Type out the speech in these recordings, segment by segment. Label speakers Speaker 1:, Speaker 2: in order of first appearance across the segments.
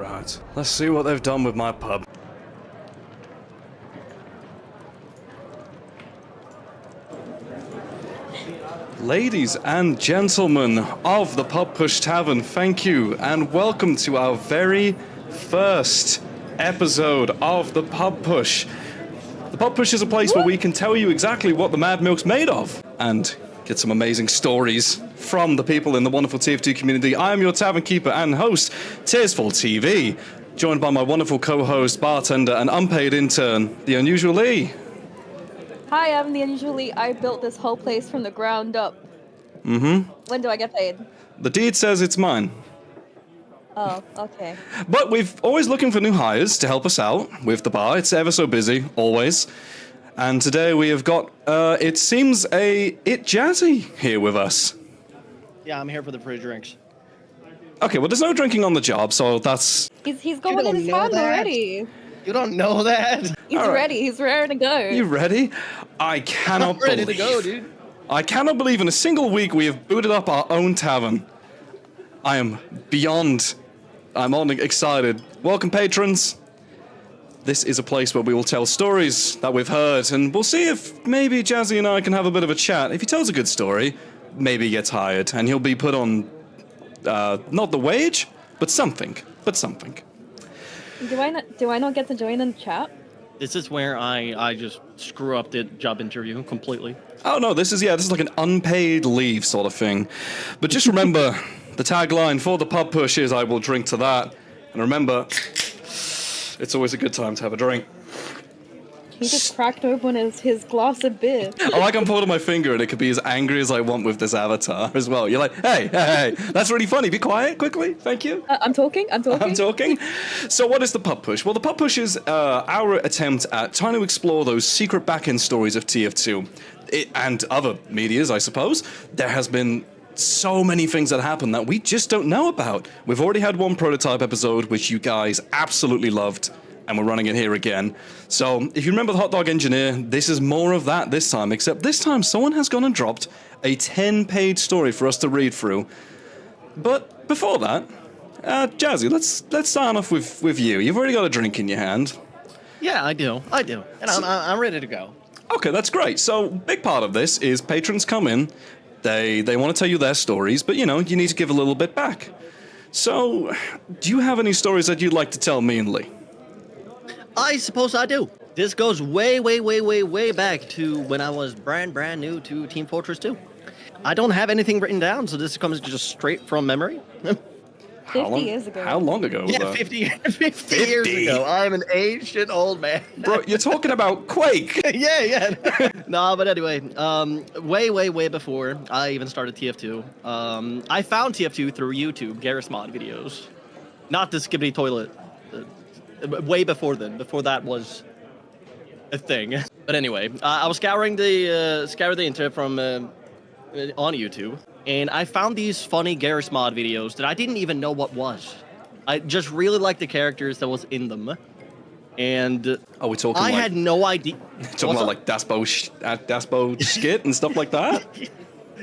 Speaker 1: Right. Let's see what they've done with my pub. Ladies and gentlemen of the Pub Push Tavern, thank you and welcome to our very first episode of the Pub Push. The Pub Push is a place where we can tell you exactly what the Mad Milk's made of and get some amazing stories from the people in the wonderful TF2 community. I am your tavern keeper and host, Tyrsfall TV, joined by my wonderful co-host, bartender, and unpaid intern, The Unusual Lee.
Speaker 2: Hi, I'm The Unusual Lee. I built this whole place from the ground up.
Speaker 1: Mm-hmm.
Speaker 2: When do I get paid?
Speaker 1: The deed says it's mine.
Speaker 2: Oh, okay.
Speaker 1: But we've always looking for new hires to help us out with the bar. It's ever so busy, always. And today we have got, it seems, It Jazzy here with us.
Speaker 3: Yeah, I'm here for the free drinks.
Speaker 1: Okay, well, there's no drinking on the job, so that's...
Speaker 2: He's got one in his hand already.
Speaker 3: You don't know that?
Speaker 2: He's ready. He's ready to go.
Speaker 1: You ready? I cannot
Speaker 3: I'm ready to go, dude.
Speaker 1: I cannot believe in a single week we have booted up our own tavern. I am beyond... I'm on excited. Welcome, patrons. This is a place where we will tell stories that we've heard, and we'll see if maybe Jazzy and I can have a bit of a chat. If he tells a good story, maybe he gets hired, and he'll be put on, not the wage, but something.
Speaker 2: Do I not get to join in the chat?
Speaker 3: This is where I just screw up the job interview completely.
Speaker 1: Oh no, this is like an unpaid leave sort of thing. But just remember, the tagline for the Pub Push is I will drink to that. And remember, it's always a good time to have a drink.
Speaker 2: He just cracked open his glass of beer.
Speaker 1: I can point on my finger and it could be as angry as I want with this avatar as well. You're like, hey, that's really funny. Be quiet, quickly. Thank you.
Speaker 2: I'm talking.
Speaker 1: So what is the Pub Push? Well, the Pub Push is our attempt at trying to explore those secret back-end stories of TF2 and other medias, I suppose. There has been so many things that happen that we just don't know about. We've already had one prototype episode, which you guys absolutely loved. And we're running it here again. So, if you remember the Hot Dog Engineer, this is more of that this time, except this time someone has gone and dropped a 10-page story for us to read through. But before that, Jazzy, let's sign off with you. You've already got a drink in your hand.
Speaker 3: Yeah, I do. And I'm ready to go.
Speaker 1: Okay, that's great. So, big part of this is patrons come in, they want to tell you their stories, but you need to give a little bit back. So, do you have any stories that you'd like to tell me and Lee?
Speaker 3: I suppose I do. This goes way back to when I was brand new to Team Fortress 2. I don't have anything written down, so this comes just straight from memory.
Speaker 2: 50 years ago.
Speaker 1: How long ago was that?
Speaker 3: 50 years ago. I'm an ancient old man.
Speaker 1: Bro, you're talking about Quake.
Speaker 3: Yeah. No, but anyway, way before I even started TF2, I found TF2 through YouTube, Garrus Mod videos. Not the Skibbity Toilet. Way before then. Before that was a thing. But anyway, I was scouring the internet from on YouTube, and I found these funny Garrus Mod videos that I didn't even know what was. I just really liked the characters that was in them, and
Speaker 1: are we talking?
Speaker 3: I had no idea.
Speaker 1: Talking about like Daspo skit and stuff like that.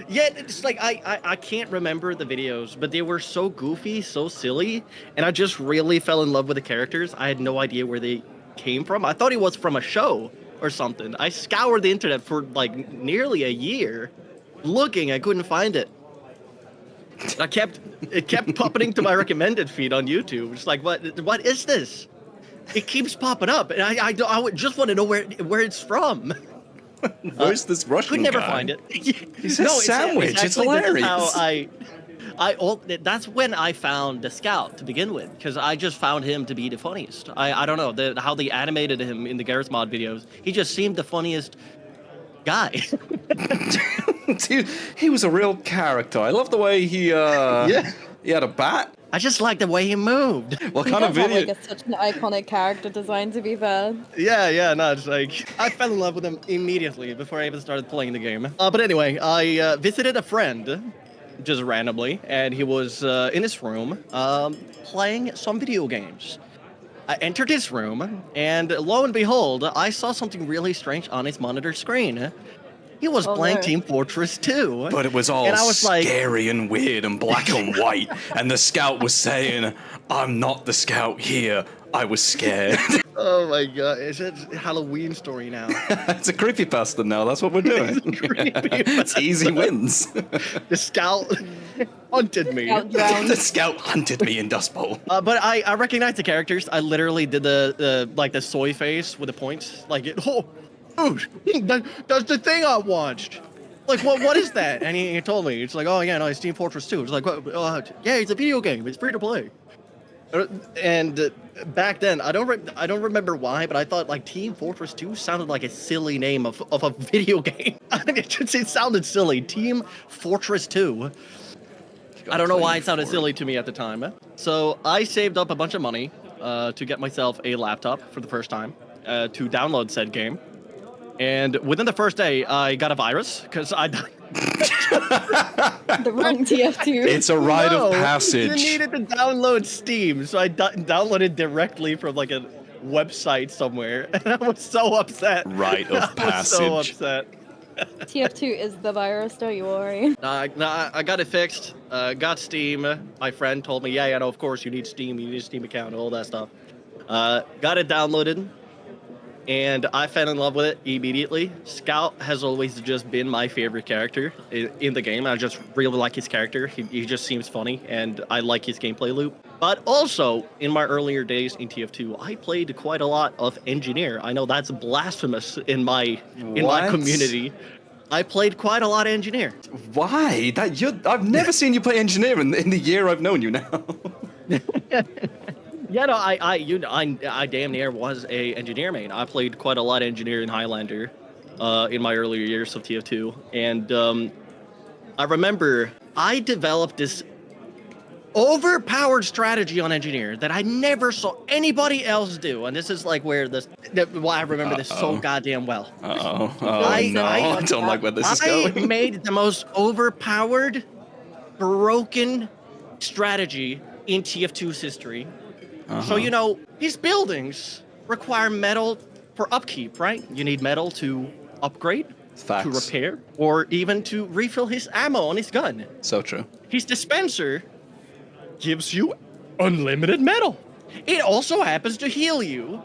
Speaker 3: Yeah, it's like I can't remember the videos, but they were so goofy, so silly, and I just really fell in love with the characters. I had no idea where they came from. I thought he was from a show or something. I scoured the internet for like nearly a year looking. I couldn't find it. It kept popping to my recommended feed on YouTube. It's like, what is this? It keeps popping up, and I just want to know where it's from.
Speaker 1: Where's this Russian
Speaker 3: could never
Speaker 1: guy?
Speaker 3: find it.
Speaker 1: He's a sandwich. It's hilarious.
Speaker 3: That's when I found the Scout to begin with, because I just found him to be the funniest. I don't know how they animated him in the Garrus Mod videos. He just seemed the funniest guy.
Speaker 1: Dude, he was a real character. I love the way he had a bat.
Speaker 3: I just like the way he moved.
Speaker 1: What kind of video?
Speaker 2: Like such an iconic character design, to be fair.
Speaker 3: Yeah, no, it's like, I fell in love with him immediately before I even started playing the game. But anyway, I visited a friend, just randomly, and he was in his room playing some video games. I entered his room, and lo and behold, I saw something really strange on his monitor screen. He was
Speaker 2: Oh,
Speaker 3: playing
Speaker 2: no.
Speaker 3: Team Fortress 2.
Speaker 1: But it was all
Speaker 3: And I was like-
Speaker 1: scary and weird and black and white. And the scout was saying, I'm not the scout here. I was scared.
Speaker 3: Oh my god, it's a Halloween story now.
Speaker 1: It's a creepypasta now. That's what we're doing. It's easy wins.
Speaker 3: The scout hunted me.
Speaker 2: Out drowned.
Speaker 1: The scout hunted me in Dust Bowl.
Speaker 3: But I recognize the characters. I literally did the soy face with the points. Like, that's the thing I watched. Like, what is that? And he told me. It's like, oh yeah, no, it's Team Fortress 2. It's like, yeah, it's a video game. It's free to play. And back then, I don't remember why, but I thought like Team Fortress 2 sounded like a silly name of a video game. It sounded silly. Team Fortress 2. I don't know why it sounded silly to me at the time. So I saved up a bunch of money to get myself a laptop for the first time to download said game. And within the first day, I got a virus because I
Speaker 2: The wrong TF2.
Speaker 1: It's a rite of
Speaker 3: You
Speaker 1: passage.
Speaker 3: needed to download Steam, so I downloaded directly from like a website somewhere, and I was so upset.
Speaker 1: Rite of
Speaker 3: I was so
Speaker 1: passage.
Speaker 3: upset.
Speaker 2: TF2 is the virus, don't you worry.
Speaker 3: I got it fixed. Got Steam. My friend told me, yeah, no, of course you need Steam. You need a Steam account, all that stuff. Got it downloaded, and I fell in love with it immediately. Scout has always just been my favorite character in the game. I just really like his character. He just seems funny, and I like his gameplay loop. But also, in my earlier days in TF2, I played quite a lot of Engineer. I know that's blasphemous in my
Speaker 1: What?
Speaker 3: community. I played quite a lot of Engineer.
Speaker 1: Why? I've never seen you play engineer in the year I've known you now.
Speaker 3: Yeah, no, I damn near was a engineer main. I played quite a lot of engineer in Highlander, in my earlier years of TF2, and I remember I developed this overpowered strategy on engineer that I never saw anybody else do, and this is like where why I remember this so goddamn well.
Speaker 1: Uh-oh. Oh, no. I don't like where this is
Speaker 3: I
Speaker 1: going.
Speaker 3: made the most overpowered, broken strategy in TF2's history. So, you know, these buildings require metal for upkeep, right? You need metal to upgrade,
Speaker 1: Facts.
Speaker 3: to repair, or even to refill his ammo on his gun.
Speaker 1: So true.
Speaker 3: His dispenser gives you unlimited metal. It also happens to heal you.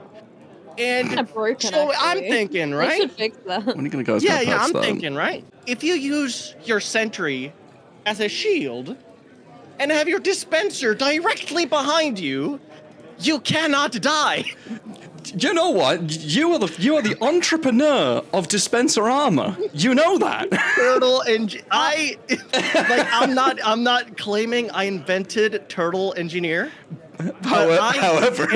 Speaker 2: Kinda
Speaker 3: And
Speaker 2: broken,
Speaker 3: so I'm
Speaker 2: actually.
Speaker 3: thinking,
Speaker 2: They
Speaker 3: right?
Speaker 2: should fix that.
Speaker 1: When are you gonna go?
Speaker 3: Yeah, I'm thinking, right? If you use your sentry as a shield and have your dispenser directly behind you, you cannot die.
Speaker 1: You know what? You are the entrepreneur of dispenser armor. You know that.
Speaker 3: Turtle I'm not claiming I invented Turtle Engineer.
Speaker 1: However,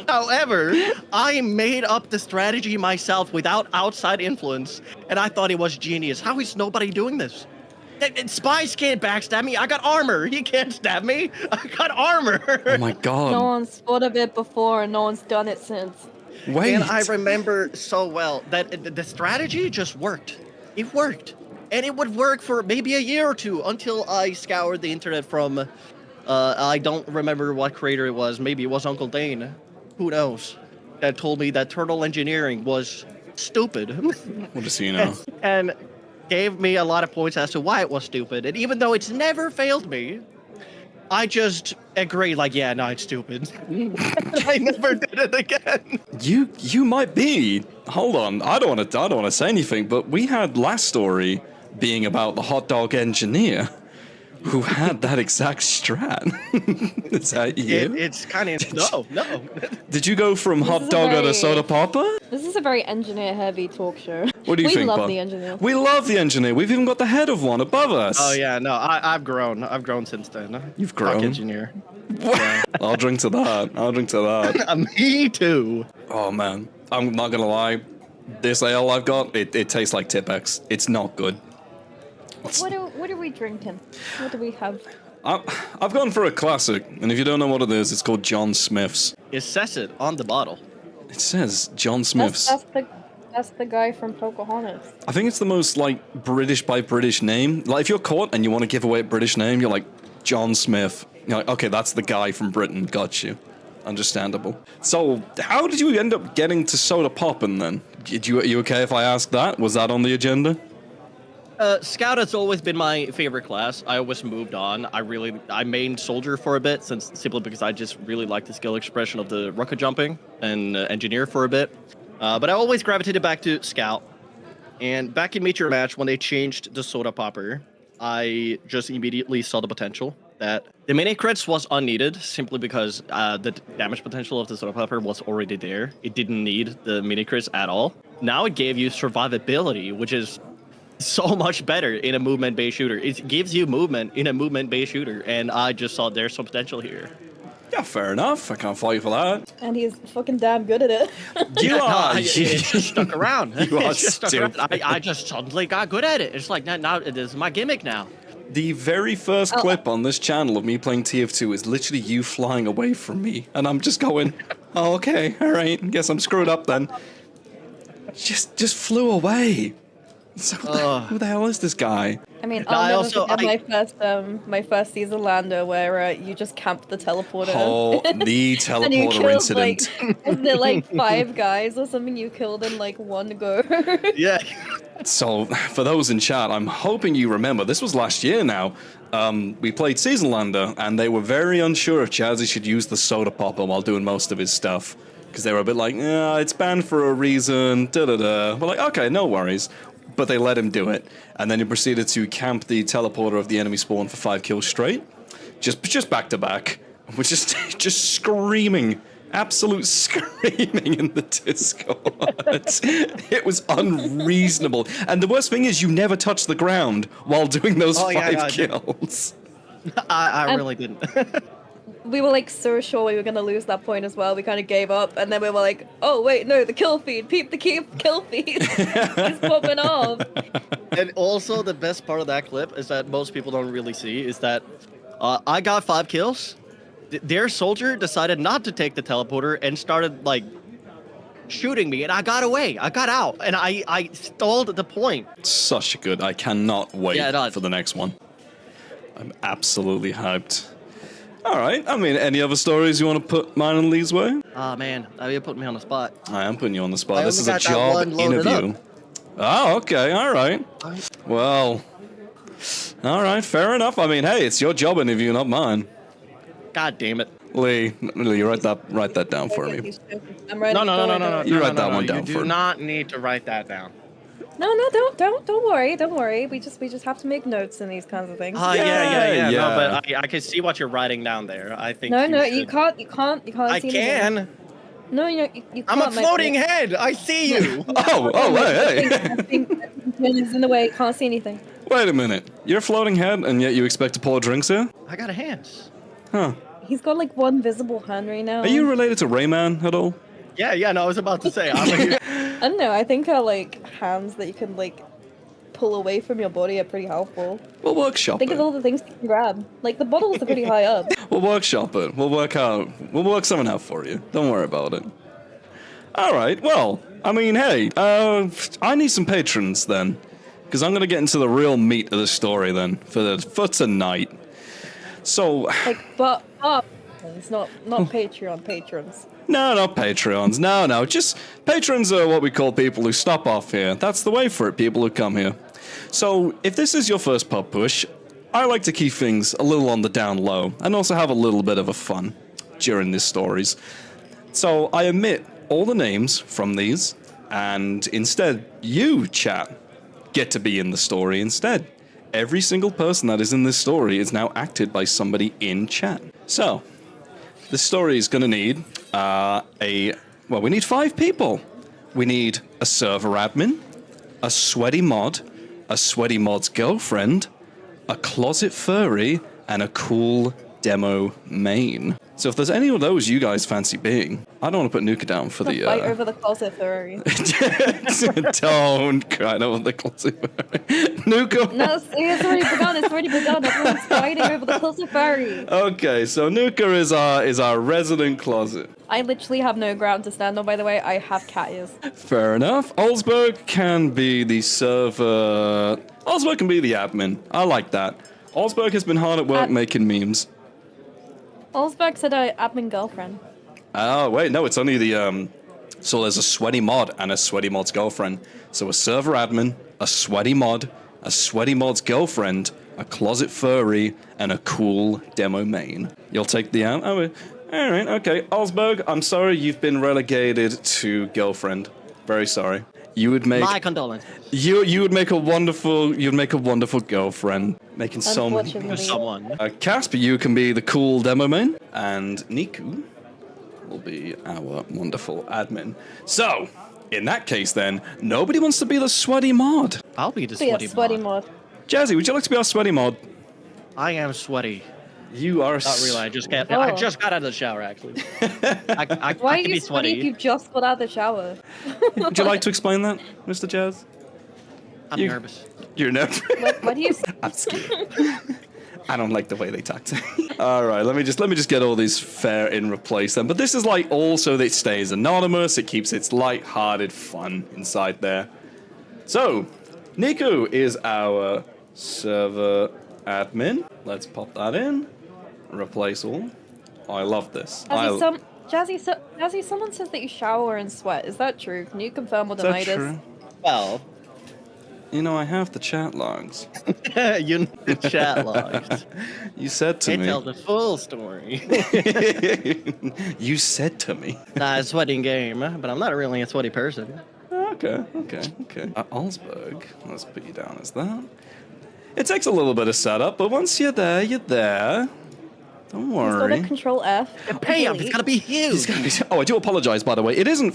Speaker 3: However, I made up the strategy myself without outside influence, and I thought it was genius. How is nobody doing this? Spies can't backstab me. I got armor. He can't stab me. I got armor.
Speaker 1: oh my god.
Speaker 2: No one's thought of it before and no one's done it since.
Speaker 1: Wait.
Speaker 3: And I remember so well that the strategy just worked. It worked. And it would work for maybe a year or two until I scoured the internet from, I don't remember what creator it was. Maybe it was Uncle Dane. Who knows? That told me that turtle engineering was stupid.
Speaker 1: What does he know?
Speaker 3: And gave me a lot of points as to why it was stupid. And even though it's never failed me, I just agree, like, yeah, no, it's stupid. I never did it again.
Speaker 1: You might be. Hold on. I don't want to say anything, but we had last story being about the hot dog engineer who had that exact strat. Is that you?
Speaker 3: It's kind of no.
Speaker 1: Did you go from hot
Speaker 2: is a
Speaker 1: dogger to
Speaker 2: very-
Speaker 1: soda popper?
Speaker 2: This is a very engineer-heavy talk show.
Speaker 1: What do you think,
Speaker 2: We love
Speaker 1: Bob?
Speaker 2: the engineer.
Speaker 1: We love the engineer. We've even got the head of one above us.
Speaker 3: Oh yeah, no, I've grown. I've grown since then.
Speaker 1: You've
Speaker 3: Fuck
Speaker 1: grown?
Speaker 3: engineer.
Speaker 1: I'll drink to that.
Speaker 3: Me too.
Speaker 1: Oh man, I'm not gonna lie. This ale I've got, it tastes like Tipex. It's not good.
Speaker 2: What are we drinking? What do we have?
Speaker 1: I've gone for a classic, and if you don't know what it is, it's called John Smith's.
Speaker 3: It says it on the bottle.
Speaker 1: It says John Smith's.
Speaker 2: That's the guy from Pocahontas.
Speaker 1: I think it's the most like British by British name. Like if you're caught and you want to give away a British name, you're like John Smith. You're like, okay, that's the guy from Britain. Got you. Understandable. So, how did you end up getting to soda popping then? Are you okay if I ask that? Was that on the agenda?
Speaker 3: Scout has always been my favorite class. I always moved on. I mained soldier for a bit, simply because I just really like the skill expression of the rocket jumping, and engineer for a bit. But I always gravitated back to scout. And back in Meteor Match, when they changed the soda popper, I just immediately saw the potential that the mini crits was unneeded, simply because the damage potential of the soda popper was already there. It didn't need the mini crits at all. Now it gave you survivability, which is so much better in a movement-based shooter. It gives you movement in a movement-based shooter, and I just saw there's some potential here.
Speaker 1: Yeah, fair enough. I can't fault you for that.
Speaker 2: And he's fucking damn good at it.
Speaker 1: You are.
Speaker 3: It just stuck around.
Speaker 1: You are
Speaker 3: It just stuck around.
Speaker 1: stupid.
Speaker 3: I just suddenly got good at it. It's like, now this is my gimmick now.
Speaker 1: The very first clip on this channel of me playing TF2 is literally you flying away from me, and I'm just going, oh, okay, all right, guess I'm screwed up then. Just flew away. So who the hell is this guy?
Speaker 2: I mean,
Speaker 3: No, I
Speaker 2: I'll
Speaker 3: also-
Speaker 2: never forget my first season Lander where you just camped the teleporter.
Speaker 1: Oh, the
Speaker 2: and you
Speaker 1: teleporter
Speaker 2: killed,
Speaker 1: incident.
Speaker 2: wasn't it like 5 guys or something you killed in like one go?
Speaker 3: Yeah.
Speaker 1: So, for those in chat, I'm hoping you remember, this was last year now. We played Season Lander, and they were very unsure if Chazzy should use the soda popper while doing most of his stuff. Because they were a bit like, yeah, it's banned for a reason, da-da-da. We're like, okay, no worries. But they let him do it. And then he proceeded to camp the teleporter of the enemy spawn for 5 kills straight. Just back to back. We're just screaming. Absolute screaming in the Discord. It was unreasonable. And the worst thing is you never touched the ground while doing those 5 kills.
Speaker 3: I really didn't.
Speaker 2: We were like so sure we were gonna lose that point as well. We kind of gave up, and then we were like, "Oh wait, no, the kill feed, peep the kill feed, he's popping off."
Speaker 3: And also, the best part of that clip is that most people don't really see is that I got 5 kills. Their soldier decided not to take the teleporter and started like shooting me, and I got away. I got out, and I stalled the point.
Speaker 1: Such a good. I cannot wait
Speaker 3: Yeah,
Speaker 1: for the next one. I'm absolutely hyped. All right. I mean, any other stories you want to put mine and Lee's way?
Speaker 3: Oh man, you're putting me on the spot.
Speaker 1: I am putting you on the spot.
Speaker 3: I
Speaker 1: This is
Speaker 3: only
Speaker 1: a
Speaker 3: got that
Speaker 1: job
Speaker 3: one loaded
Speaker 1: interview. Oh, okay. All right. Well, all right. Fair enough. I mean, hey, it's your job interview, not mine.
Speaker 3: God damn it.
Speaker 1: Lee, write that down for me.
Speaker 2: I'm ready.
Speaker 3: No.
Speaker 1: You write that one down
Speaker 3: You
Speaker 1: for
Speaker 3: do
Speaker 1: me.
Speaker 3: not need to write that down.
Speaker 2: No, don't worry. We just have to make notes in these kinds of things.
Speaker 3: Yeah.
Speaker 1: Yeah.
Speaker 3: No, but I can see what you're writing down there. I think.
Speaker 2: No,
Speaker 3: you
Speaker 2: you can't. You can't
Speaker 3: I
Speaker 2: see
Speaker 3: can.
Speaker 2: anything. No, you can't.
Speaker 3: I'm a
Speaker 2: my
Speaker 3: floating
Speaker 2: friend.
Speaker 3: head. I see you.
Speaker 1: Oh, hey.
Speaker 2: I think it's in the way. Can't see anything.
Speaker 1: Wait a minute. You're a floating head, and yet you expect to pour drinks here?
Speaker 3: I got a hand.
Speaker 1: Huh.
Speaker 2: He's got like one visible hand right now.
Speaker 1: Are you related to Rayman at all?
Speaker 3: Yeah. No, I was about to say. I'm
Speaker 2: I don't know. I think like hands that you can like pull away from your body are pretty helpful.
Speaker 1: We'll workshop
Speaker 2: Think
Speaker 1: it.
Speaker 2: of all the things you can grab. Like the bottles are pretty high up.
Speaker 1: We'll workshop it. We'll work something out for you. Don't worry about it. All right. Well, I mean, hey, I need some patrons then, because I'm gonna get into the real meat of the story then for tonight. So,
Speaker 2: Like, but it's not Patreon patrons.
Speaker 1: no, not Patreons. No. Just patrons are what we call people who stop off here. That's the way for it. People who come here. So, if this is your first pub push, I like to keep things a little on the down low and also have a little bit of a fun during these stories. So, I omit all the names from these, and instead, you, chat, get to be in the story instead. Every single person that is in this story is now acted by somebody in chat. So, this story is going to need we need 5 people. We need a server admin, a sweaty mod's girlfriend, a closet furry, and a cool demo main. So if there's any of those you guys fancy being, I don't want to put Nuka down for the...
Speaker 2: Fight over the closet furry.
Speaker 1: Don't cry over the closet furry. Nuka...
Speaker 2: No, it's already begun. Everyone's fighting over the closet furry.
Speaker 1: Okay, so Nuka is our resident closet.
Speaker 2: I literally have no ground to stand on, by the way. I have cat ears.
Speaker 1: Fair enough. Olsberg can be the server... Olsberg can be the admin. I like that. Olsberg has been hard at work making memes.
Speaker 2: Olsberg said admin girlfriend.
Speaker 1: Oh, wait, no, it's only the, so there's a sweaty mod and a sweaty mod's girlfriend. So a server admin, a sweaty mod's girlfriend, a closet furry, and a cool demo main. You'll take the out? Oh, all right, okay. Alsberg, I'm sorry you've been relegated to girlfriend. Very sorry. You would make...
Speaker 3: My condolences.
Speaker 1: You would make a wonderful... You'd make a wonderful girlfriend. Making so many...
Speaker 2: Unfortunately.
Speaker 3: Someone.
Speaker 1: Casper, you can be the cool demo main. And Niku will be our wonderful admin. So, in that case then, nobody wants to be the sweaty mod.
Speaker 3: I'll be the
Speaker 2: Be a
Speaker 3: sweaty,
Speaker 2: mod.
Speaker 1: Jazzy, would you like to be our sweaty mod?
Speaker 3: I am sweaty.
Speaker 1: You are...
Speaker 3: Not really. I just got
Speaker 2: Oh.
Speaker 3: out of the shower, actually. I
Speaker 2: Why
Speaker 3: can
Speaker 2: are
Speaker 3: be
Speaker 2: you sweaty if you just got out of the shower?
Speaker 1: Would you like to explain that, Mr. Jazz?
Speaker 3: I'm
Speaker 1: You-
Speaker 3: nervous.
Speaker 1: You're nervous.
Speaker 2: What do you...
Speaker 1: I'm scared. I don't like the way they talk to me. All right, let me just get all these fair in replace then. But this is like also that it stays anonymous. It keeps its light-hearted fun inside there. So, Niku is our server admin. Let's pop that in. Replace all. Oh, I love this.
Speaker 2: Jazzy, someone says that you shower and sweat. Is that true? Can you confirm or
Speaker 1: Is
Speaker 2: deny
Speaker 1: that
Speaker 2: this?
Speaker 1: true?
Speaker 3: Well,
Speaker 1: You know, I have the chat logs.
Speaker 3: you know the chat logs.
Speaker 1: You said to
Speaker 3: They
Speaker 1: me.
Speaker 3: tell the full story.
Speaker 1: You said to me.
Speaker 3: Nah, it's a sweating game, but I'm not really a sweaty person.
Speaker 1: Okay. Alsberg, let's put you down as that. It takes a little bit of setup, but once you're there, you're there. Don't
Speaker 2: He's got
Speaker 1: worry.
Speaker 2: to Control F.
Speaker 3: Payoff, it's gotta be huge.
Speaker 1: Oh, I do apologize, by the way. It isn't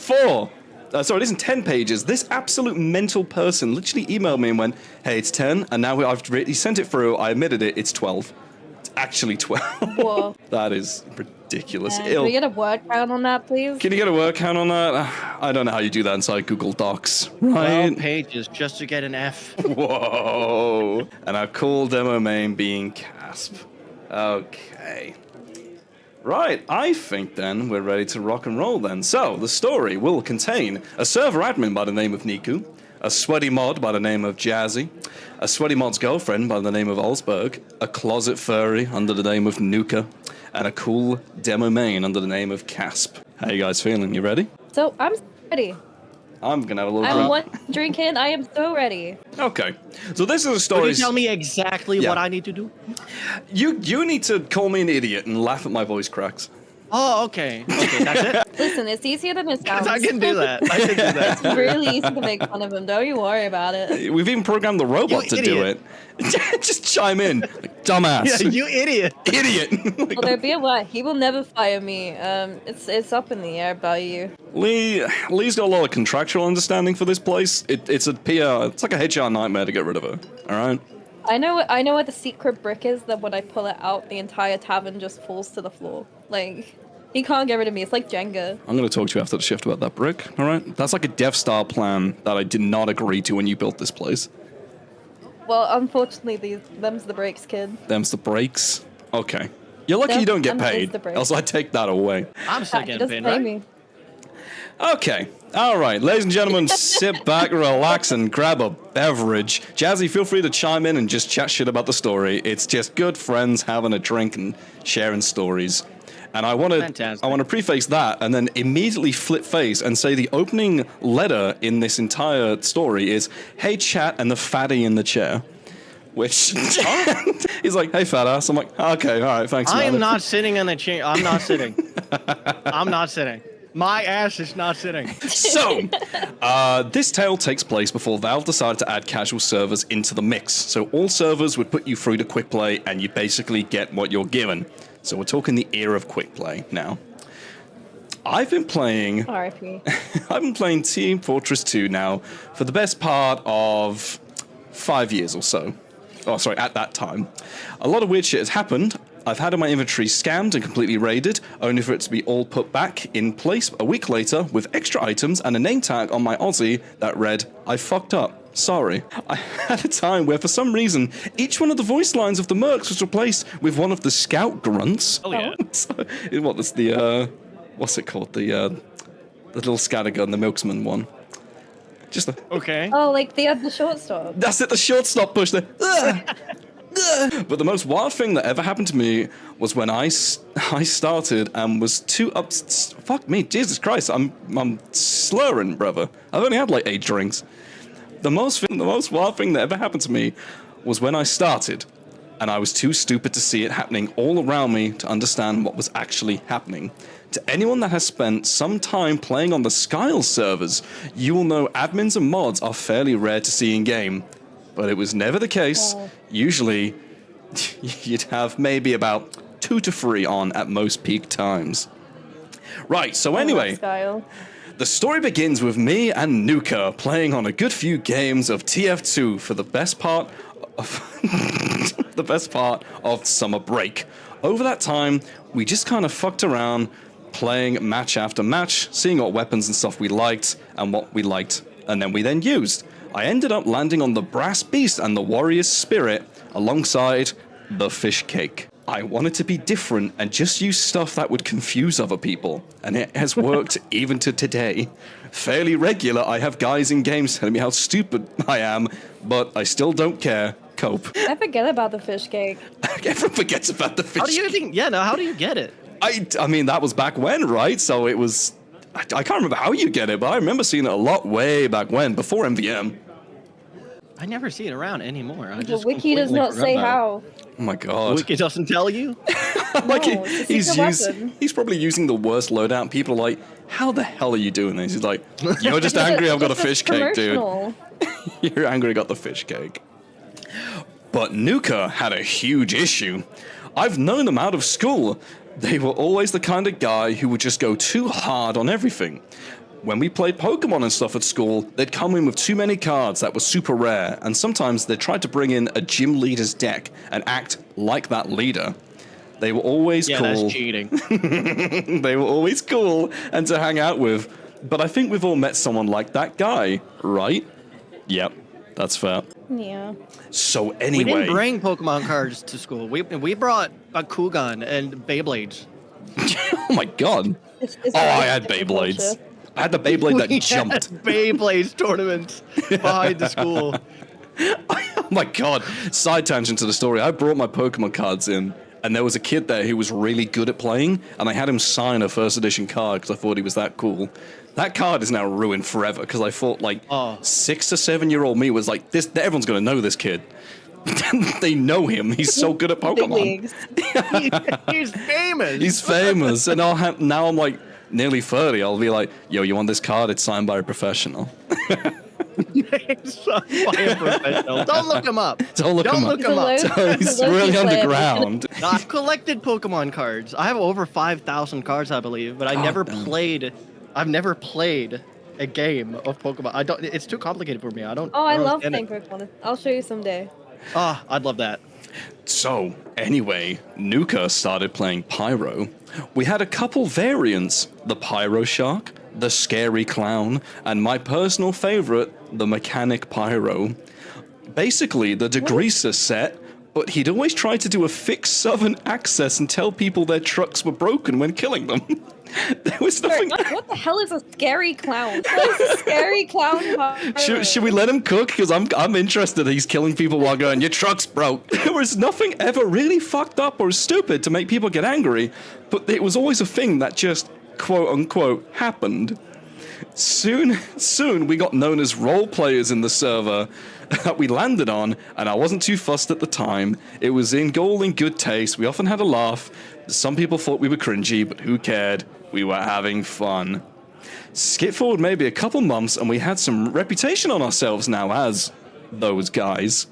Speaker 1: it isn't 10 pages. This absolute mental person literally emailed me and went, hey, it's 10, and now he sent it through. I admitted it, it's 12. It's actually 12.
Speaker 2: Whoa.
Speaker 1: That is ridiculous.
Speaker 2: Can we get a word count on that, please?
Speaker 1: Can you get a word count on that? I don't know how you do that inside Google Docs.
Speaker 3: 12
Speaker 1: Right?
Speaker 3: pages just to get an F.
Speaker 1: Whoa. And our cool demo main being Casp. Okay. Right, I think then we're ready to rock and roll then. So, the story will contain a server admin by the name of Niku, a sweaty mod by the name of Jazzy, a sweaty mod's girlfriend by the name of Alsberg, a closet furry under the name of Nuka, and a cool demo main under the name of Casp. How you guys feeling? You ready?
Speaker 2: So, I'm ready.
Speaker 1: I'm gonna have a little
Speaker 2: I'm
Speaker 1: drink.
Speaker 2: one drink in. I am so ready.
Speaker 1: Okay, so this is a
Speaker 3: Can
Speaker 1: story.
Speaker 3: you tell me exactly
Speaker 1: Yeah.
Speaker 3: what I need to do?
Speaker 1: You need to call me an idiot and laugh at my voice cracks.
Speaker 3: Oh, okay. Okay, that's it?
Speaker 2: Listen, it's easier than it sounds.
Speaker 3: I can do that. I can do that.
Speaker 2: It's really easy to make fun of him. Don't you worry about it.
Speaker 1: We've even programmed the robot
Speaker 3: You
Speaker 1: to do it.
Speaker 3: idiot.
Speaker 1: Just chime in, like, dumbass,
Speaker 3: Yeah, you idiot.
Speaker 1: idiot. Like,
Speaker 2: Although, be aware, he will never fire me. It's up in the air about you.
Speaker 1: Lee's got a lot of contractual understanding for this place. It's a PR. It's like a HR nightmare to get rid of her. All right.
Speaker 2: I know where the secret brick is. That when I pull it out, the entire tavern just falls to the floor. Like, he can't get rid of me. It's like Jenga.
Speaker 1: I'm going to talk to you after the shift about that brick. All right. That's like a Death Star plan that I did not agree to when you built this place.
Speaker 2: Well, unfortunately, them's the breaks, kid.
Speaker 1: Them's the breaks. Okay. You're lucky you don't get
Speaker 2: Them is
Speaker 1: paid.
Speaker 2: the break.
Speaker 1: Else I take that away.
Speaker 3: I'm still
Speaker 2: He
Speaker 3: getting
Speaker 2: doesn't
Speaker 3: paid,
Speaker 2: pay
Speaker 3: right?
Speaker 2: me.
Speaker 1: Okay. All right, ladies and gentlemen, sit back, relax, and grab a beverage. Jazzy, feel free to chime in and just chat shit about the story. It's just good friends having a drink and sharing stories. And I want
Speaker 3: Fantastic.
Speaker 1: to preface that and then immediately flip face and say the opening letter in this entire story is, "Hey chat," and the fatty in the chair. Which he's like, "Hey fat ass." I'm like, "Okay, all right, thanks."
Speaker 3: I
Speaker 1: man."
Speaker 3: am not sitting in the chair. I'm not sitting. I'm not sitting. My ass is not sitting.
Speaker 1: So, this tale takes place before Valve decided to add casual servers into the mix. So all servers would put you through to quick play, and you basically get what you're given. So we're talking the era of quick play now. I've been playing
Speaker 2: R.I.P.
Speaker 1: I've been playing Team Fortress 2 now for the best part of 5 years or so. Oh, sorry, at that time. A lot of weird shit has happened. I've had my inventory scammed and completely raided, only for it to be all put back in place a week later with extra items and a name tag on my Aussie that read, "I fucked up. Sorry." I had a time where, for some reason, each one of the voice lines of the mercs was replaced with one of the scout grunts.
Speaker 3: Oh yeah.
Speaker 1: So, what is the, what's it called? The little scattergun, the milksman one. Just the...
Speaker 3: Okay.
Speaker 2: Oh, like the shortstop.
Speaker 1: That's it, the shortstop push there. But the most wild thing that ever happened to me was when I started and was too up. Fuck me, Jesus Christ! I'm slurring, brother. I've only had like 8 drinks. The most wild thing that ever happened to me was when I started, and I was too stupid to see it happening all around me to understand what was actually happening. To anyone that has spent some time playing on the Skyle servers, you will know admins and mods are fairly rare to see in game. But it was never the case.
Speaker 2: Oh.
Speaker 1: Usually, you'd have maybe about 2 to 3 on at most peak times. Right, so anyway, the story begins with me and Nuka playing on a good few games of TF2 for the best part of summer break. Over that time, we just kind of fucked around, playing match after match, seeing what weapons and stuff we liked and what we liked, and then we used. I ended up landing on the Brass Beast and the Warrior's Spirit alongside the Fish Cake. I wanted to be different and just use stuff that would confuse other people, and it has worked even to today. Fairly regular, I have guys in games telling me how stupid I am, but I still don't care. Cope.
Speaker 2: I forget about the fish cake.
Speaker 1: Everyone forgets about the fish
Speaker 3: How do you
Speaker 1: cake.
Speaker 3: think? Yeah, no. How do you get it?
Speaker 1: I mean, that was back when, right? So it was... I can't remember how you get it, but I remember seeing it a lot way back when, before MVM.
Speaker 3: I never see it around anymore. I
Speaker 2: The
Speaker 3: just
Speaker 2: wiki does
Speaker 3: completely
Speaker 2: not say
Speaker 3: forgot
Speaker 2: how.
Speaker 1: Oh my
Speaker 3: about it.
Speaker 1: god.
Speaker 3: Wiki doesn't tell you.
Speaker 1: Like
Speaker 2: No, it's a secret weapon.
Speaker 1: he's probably using the worst loadout. People are like, how the hell are you doing this? He's like, you're just angry I've got a
Speaker 2: It's
Speaker 1: fish cake, dude.
Speaker 2: promotional.
Speaker 1: You're angry I got the fish cake. But Nuka had a huge issue. I've known them out of school. They were always the kind of guy who would just go too hard on everything. When we played Pokemon and stuff at school, they'd come in with too many cards that were super rare, and sometimes they tried to bring in a gym leader's deck and act like that leader. They were always
Speaker 3: Yeah,
Speaker 1: cool.
Speaker 3: that's cheating.
Speaker 1: They were always cool and to hang out with. But I think we've all met someone like that guy, right? Yep, that's fair.
Speaker 2: Yeah.
Speaker 1: So
Speaker 3: We
Speaker 1: anyway,
Speaker 3: didn't bring Pokemon cards to school. We brought a Kugan and Beyblades.
Speaker 1: oh my god.
Speaker 2: It's
Speaker 1: Oh, I had
Speaker 2: different
Speaker 1: Beyblades.
Speaker 2: culture.
Speaker 1: I had the Beyblade that
Speaker 3: We
Speaker 1: jumped.
Speaker 3: had Beyblades tournaments behind the school.
Speaker 1: Oh my god. Side tangent to the story. I brought my Pokemon cards in, and there was a kid there who was really good at playing, and I had him sign a first edition card because I thought he was that cool. That card is now ruined forever because I thought like 6 to 7 year old me was like, this. Everyone's gonna know this kid. They know him. He's so good at
Speaker 2: Big
Speaker 1: Pokemon.
Speaker 2: leagues.
Speaker 3: He's famous.
Speaker 1: He's famous, and now I'm like nearly 30. I'll be like, yo, you want this card? It's signed by a professional.
Speaker 3: Signed by a professional. Don't look him up.
Speaker 1: Don't look him up.
Speaker 3: him up.
Speaker 1: He's really underground.
Speaker 3: I've collected Pokemon cards. I have over 5,000 cards, I believe, but I never
Speaker 1: damn.
Speaker 3: played. I've never played a game of Pokemon. I don't. It's too complicated for me. I don't.
Speaker 2: Oh, I
Speaker 3: don't
Speaker 2: love
Speaker 3: understand
Speaker 2: playing
Speaker 3: it.
Speaker 2: Pokemon. I'll show you someday.
Speaker 3: Ah, I'd love that.
Speaker 1: So, anyway, Nuka started playing Pyro. We had a couple variants, the Pyro Shark, the Scary Clown, and my personal favorite, the Mechanic Pyro. Basically, the degreaser set, but he'd always try to do a fixed southern access and tell people their trucks were broken when killing them. There was nothing...
Speaker 2: What the hell is a scary clown? What is a scary clown?
Speaker 1: Should we let him cook? Because I'm interested. He's killing people while going, your truck's broke. There was nothing ever really fucked up or stupid to make people get angry, but it was always a thing that just, quote unquote, happened. Soon we got known as role players in the server that we landed on, and I wasn't too fussed at the time. It was in all in good taste. We often had a laugh. Some people thought we were cringy, but who cared? We were having fun. Skip forward maybe a couple months, and we had some reputation on ourselves now as those guys.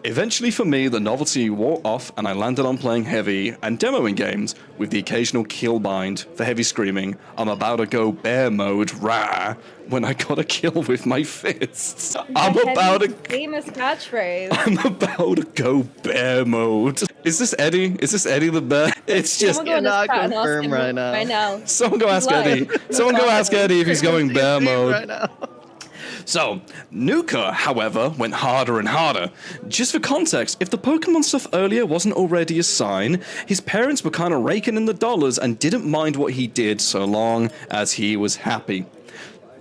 Speaker 1: Eventually for me, the novelty wore off, and I landed on playing heavy and demoing games with the occasional killbind for heavy screaming. I'm about to go bear mode, rah, when I got a kill with my fists. I'm about to
Speaker 2: famous catchphrase.
Speaker 1: I'm about to go bear mode. Is this Eddie? Is this Eddie the bear? It's just
Speaker 2: Someone go in
Speaker 3: cannot
Speaker 2: this chat and ask
Speaker 3: confirm
Speaker 2: him
Speaker 3: right now.
Speaker 2: Right now.
Speaker 1: someone go ask
Speaker 2: Live.
Speaker 1: Eddie. Someone go ask Eddie if he's going bear mode.
Speaker 3: Right now.
Speaker 1: So, Nuka, however, went harder and harder. Just for context, if the Pokemon stuff earlier wasn't already a sign, his parents were kind of raking in the dollars and didn't mind what he did so long as he was happy.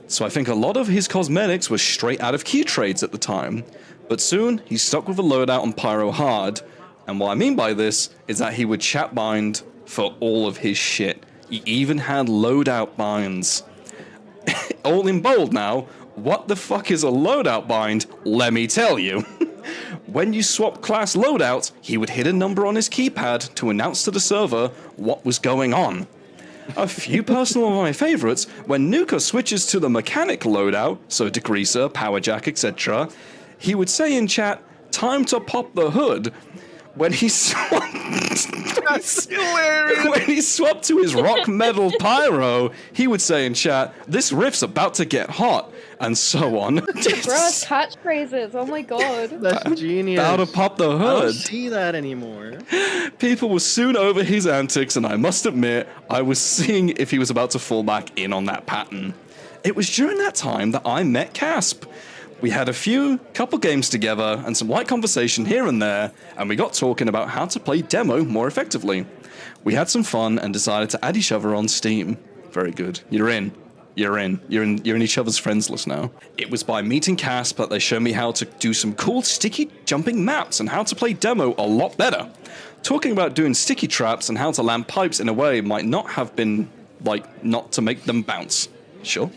Speaker 1: So I think a lot of his cosmetics were straight out of key trades at the time. But soon, he stuck with a loadout on Pyro hard. And what I mean by this is that he would chat bind for all of his shit. He even had loadout binds. All in bold now, what the fuck is a loadout bind? Let me tell you. When you swap class loadouts, he would hit a number on his keypad to announce to the server what was going on. A few personal of my favorites, when Nuka switches to the mechanic loadout, so degreaser, power jack, etc., he would say in chat, "Time to pop the hood." When he swapped, when he swapped to his rock metal pyro, he would say in chat, "This riff's about to get hot," and so on.
Speaker 2: Bruh, catchphrases. Oh my god.
Speaker 3: That's genius.
Speaker 1: About to pop the
Speaker 3: I
Speaker 1: hood.
Speaker 3: don't see that anymore.
Speaker 1: People were soon over his antics, and I must admit, I was seeing if he was about to fall back in on that pattern. It was during that time that I met Casp. We had a couple games together and some light conversation here and there, and we got talking about how to play demo more effectively. We had some fun and decided to add each other on Steam. Very good. You're in. You're in each other's friends list now. It was by meeting Casp that they showed me how to do some cool sticky jumping maps and how to play demo a lot better. Talking about doing sticky traps and how to land pipes in a way might not have been, not to make them bounce. Sure.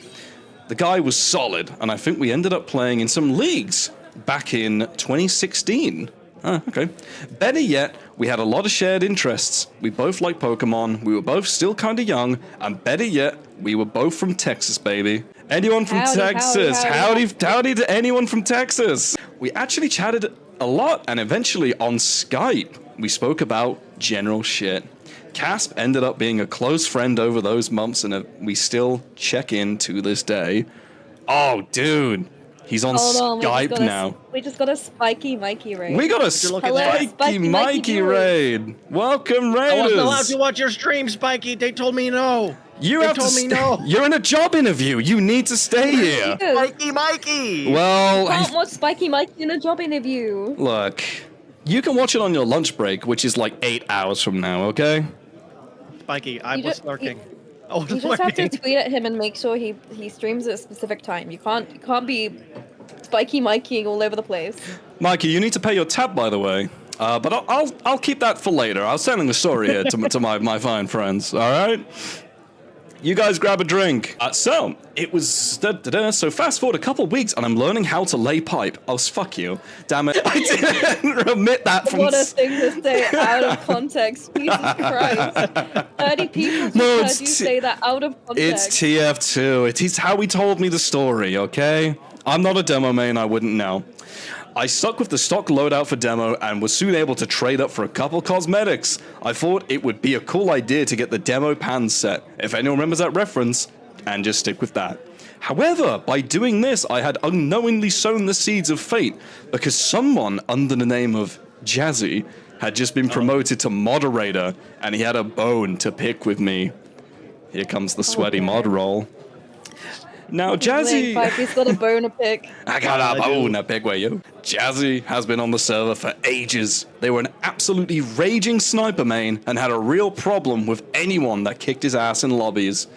Speaker 1: The guy was solid, and I think we ended up playing in some leagues back in 2016. Okay. Better yet, we had a lot of shared interests. We both liked Pokemon, we were both still kind of young, and better yet, we were both from Texas, baby. Anyone from Texas? Howdy to anyone from Texas. We actually chatted a lot, and eventually on Skype, we spoke about general shit. Casp ended up being a close friend over those months, and we still check in to this day. Oh, dude. He's on Skype now.
Speaker 2: We just got a Spiky Mikey raid.
Speaker 1: We got a Spiky Mikey raid. Welcome, Raiders.
Speaker 3: I wasn't allowed to watch your stream, Spiky. They told me no.
Speaker 1: You have to stay. You're in a job interview. You need to stay here.
Speaker 3: Spiky Mikey.
Speaker 1: Well,
Speaker 2: you can't watch Spiky Mikey in a job interview.
Speaker 1: Look, you can watch it on your lunch break, which is like 8 hours from now, okay?
Speaker 3: Spiky, I was lurking.
Speaker 2: You just have to tweet at him and make sure he streams at a specific time. You can't be Spiky Mikeying all over the place.
Speaker 1: Mikey, you need to pay your tab, by the way. But I'll keep that for later. I was telling the story here to my fine friends. All right. You guys grab a drink. So, it was... So fast forward a couple weeks and I'm learning how to lay pipe. Oh, fuck you. Damn it. I didn't remit that from...
Speaker 2: What a thing to say out of context. Jesus Christ. 30 people just heard you say that out of context.
Speaker 1: It's TF2. It is how he told me the story, okay? I'm not a demo main, I wouldn't know. I stuck with the stock loadout for demo and was soon able to trade up for a couple cosmetics. I thought it would be a cool idea to get the demo pan set, if anyone remembers that reference, and just stick with that. However, by doing this, I had unknowingly sown the seeds of fate, because someone under the name of Jazzy had just been promoted to moderator, and he had a bone to pick with me. Here comes the sweaty mod roll. Now, Jazzy...
Speaker 2: He's got a bone to pick.
Speaker 1: I got a bone to pick with you. Jazzy has been on the server for ages. They were an absolutely raging sniper main and had a real problem with anyone that kicked his ass in lobbies.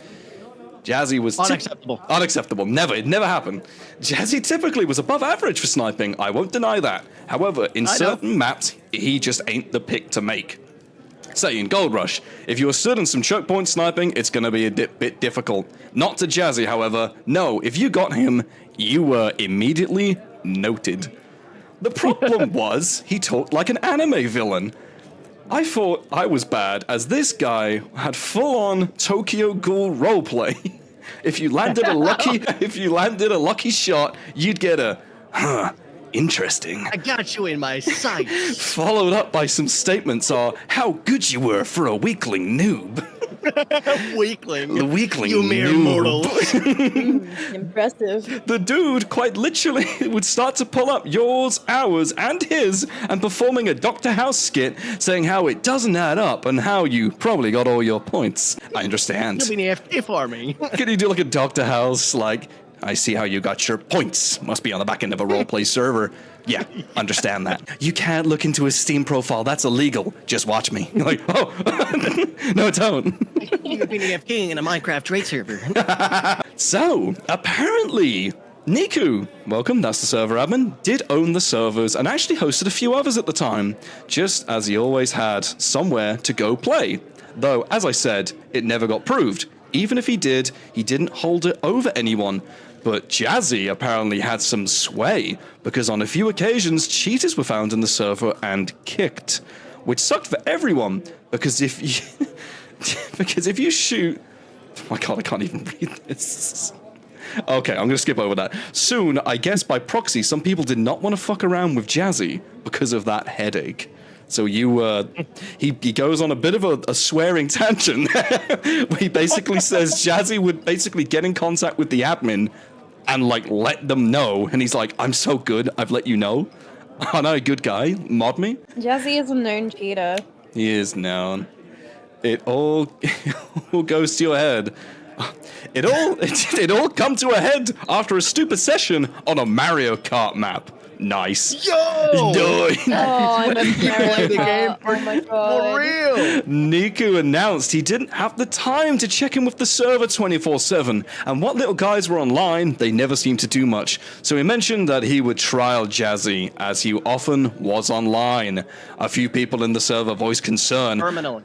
Speaker 1: Jazzy was...
Speaker 3: Unacceptable.
Speaker 1: Unacceptable. Never. It never happened. Jazzy typically was above average for sniping. I won't deny that. However, in certain maps, he just ain't the pick to make. Say in Gold Rush, if you are stood in some choke point sniping, it's going to be a bit difficult. Not to Jazzy, however. No, if you got him, you were immediately noted. The problem was, he talked like an anime villain. I thought I was bad, as this guy had full-on Tokyo Ghoul roleplay. If you landed a lucky shot, you'd get a interesting.
Speaker 3: I got you in my sights.
Speaker 1: Followed up by some statements are, how good you were for a weakling noob.
Speaker 3: Weakling.
Speaker 1: The weakling
Speaker 3: you mere
Speaker 1: noob.
Speaker 3: mortals.
Speaker 2: Impressive.
Speaker 1: The dude quite literally would start to pull up yours, ours, and his, and performing a Dr. House skit saying how it doesn't add up and how you probably got all your points. I understand.
Speaker 3: You mean FT farming?
Speaker 1: Can you do like a Dr. House, like, I see how you got your points. Must be on the back end of a roleplay server. Yeah, understand that. You can't look into his Steam profile. That's illegal. Just watch me. You're like, oh, no, don't.
Speaker 3: You're being FTing in a Minecraft raid server.
Speaker 1: So, apparently, Niku, welcome, that's the server admin, did own the servers and actually hosted a few others at the time, just as he always had somewhere to go play. Though, as I said, it never got proved. Even if he didn't hold it over anyone. But Jazzy apparently had some sway, because on a few occasions, cheaters were found in the server and kicked. Which sucked for everyone, because if you, because if you shoot... Oh my god, I can't even read this. Okay, I'm going to skip over that. Soon, I guess by proxy, some people did not want to fuck around with Jazzy because of that headache. So he goes on a bit of a swearing tangent where he basically says Jazzy would basically get in contact with the admin and like let them know. And he's like, I'm so good, I've let you know. Aren't I a good guy? Mod me?
Speaker 2: Jazzy is a known cheater.
Speaker 1: He is known. It all goes to your head. It all come to a head after a stupid session on a Mario Kart map. Nice.
Speaker 3: Yo!
Speaker 2: Oh, I remember
Speaker 3: You play the game
Speaker 2: Oh my god.
Speaker 3: for real.
Speaker 1: Niku announced he didn't have the time to check in with the server 24/7, and what little guys were online, they never seemed to do much. So he mentioned that he would trial Jazzy, as he often was online. A few people in the server voiced concern.
Speaker 3: Terminal.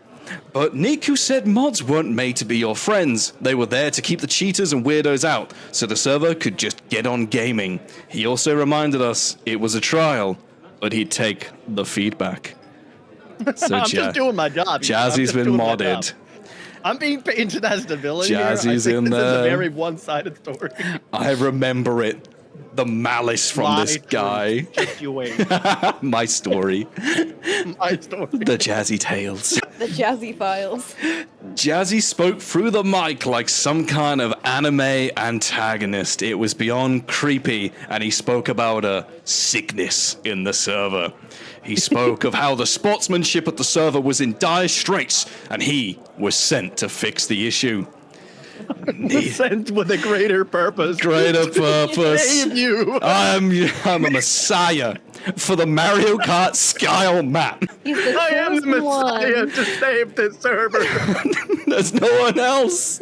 Speaker 1: But Niku said mods weren't made to be your friends. They were there to keep the cheaters and weirdos out, so the server could just get on gaming. He also reminded us it was a trial, but he'd take the feedback. So
Speaker 3: I'm just doing my job.
Speaker 1: Jazzy's been modded.
Speaker 3: I'm being painted as the villain
Speaker 1: Jazzy's
Speaker 3: here. I think
Speaker 1: in
Speaker 3: this is
Speaker 1: there.
Speaker 3: a very one-sided story.
Speaker 1: I remember it. The malice from this guy.
Speaker 3: Kick you away.
Speaker 1: My story.
Speaker 3: My story.
Speaker 1: The Jazzy Tales.
Speaker 2: The Jazzy Files.
Speaker 1: Jazzy spoke through the mic like some kind of anime antagonist. It was beyond creepy, and he spoke about a sickness in the server. He spoke of how the sportsmanship at the server was in dire straits, and he was sent to fix the issue.
Speaker 3: Sent with a greater purpose.
Speaker 1: Greater purpose.
Speaker 3: Save you.
Speaker 1: I'm a messiah for the Mario Kart Skyle map.
Speaker 2: He's the
Speaker 3: I am the
Speaker 2: chosen
Speaker 3: Messiah
Speaker 2: one.
Speaker 3: to save this server.
Speaker 1: There's no one else.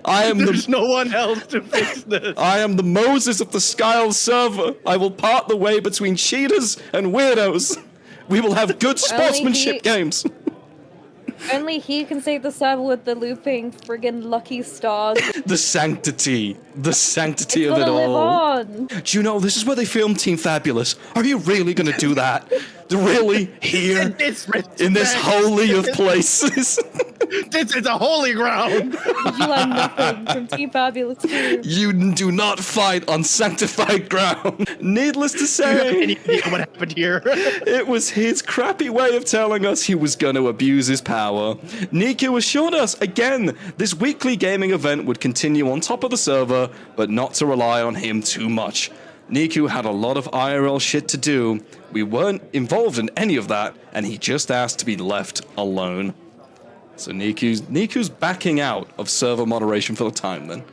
Speaker 3: There's no one else to fix this.
Speaker 1: I am the Moses of the Skyle server. I will part the way between cheaters and weirdos. We will have good sportsmanship games.
Speaker 2: Only he can save the server with the looping friggin' lucky stars.
Speaker 1: The sanctity of
Speaker 2: It's
Speaker 1: it
Speaker 2: gotta live
Speaker 1: all.
Speaker 2: on.
Speaker 1: Do you know this is where they filmed Team Fabulous? Are you really gonna do that? Really here in this holy of places?
Speaker 3: This is a holy ground.
Speaker 2: Did you learn nothing from Team Fabulous 2?
Speaker 1: You do not fight on sanctified ground. Needless to say,
Speaker 3: Any idea what happened here?
Speaker 1: it was his crappy way of telling us he was going to abuse his power. Niku assured us, again, this weekly gaming event would continue on top of the server, but not to rely on him too much. Niku had a lot of IRL shit to do. We weren't involved in any of that, and he just asked to be left alone. So Niku's backing out of server moderation for the time then.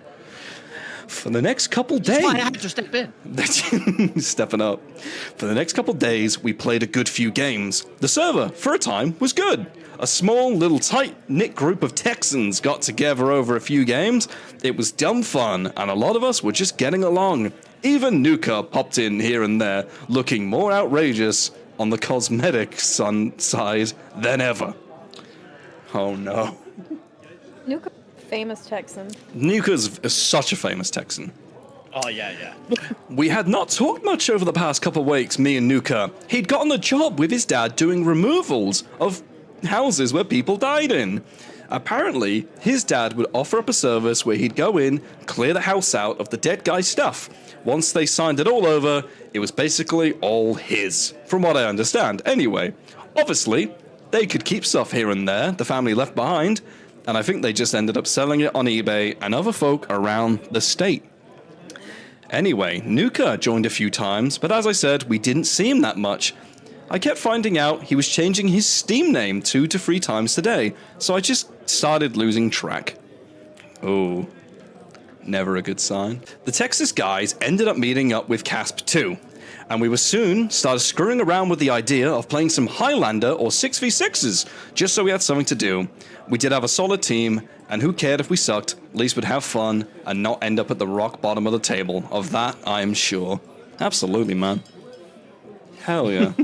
Speaker 1: For the next couple days...
Speaker 3: I have to step in.
Speaker 1: Stepping up. For the next couple days, we played a good few games. The server, for a time, was good. A small, little, tight-knit group of Texans got together over a few games. It was dumb fun, and a lot of us were just getting along. Even Nuka popped in here and there, looking more outrageous on the cosmetic side than ever. Oh no.
Speaker 2: Nuka, famous Texan.
Speaker 1: Nuka's such a famous Texan.
Speaker 3: Oh, yeah.
Speaker 1: We had not talked much over the past couple of weeks, me and Nuka. He'd gotten a job with his dad doing removals of houses where people died in. Apparently, his dad would offer up a service where he'd go in, clear the house out of the dead guy's stuff. Once they signed it all over, it was basically all his, from what I understand. Anyway, obviously, they could keep stuff here and there the family left behind, and I think they just ended up selling it on eBay and other folk around the state. Anyway, Nuka joined a few times, but as I said, we didn't see him that much. I kept finding out he was changing his Steam name 2 to 3 times today, so I just started losing track. Oh, never a good sign. The Texas guys ended up meeting up with Casp 2, and we were soon started screwing around with the idea of playing some Highlander or 6v6s, just so we had something to do. We did have a solid team, And who cared if we sucked? At least we'd have fun and not end up at the rock bottom of the table. Of that, I am sure. Absolutely, man. Hell yeah.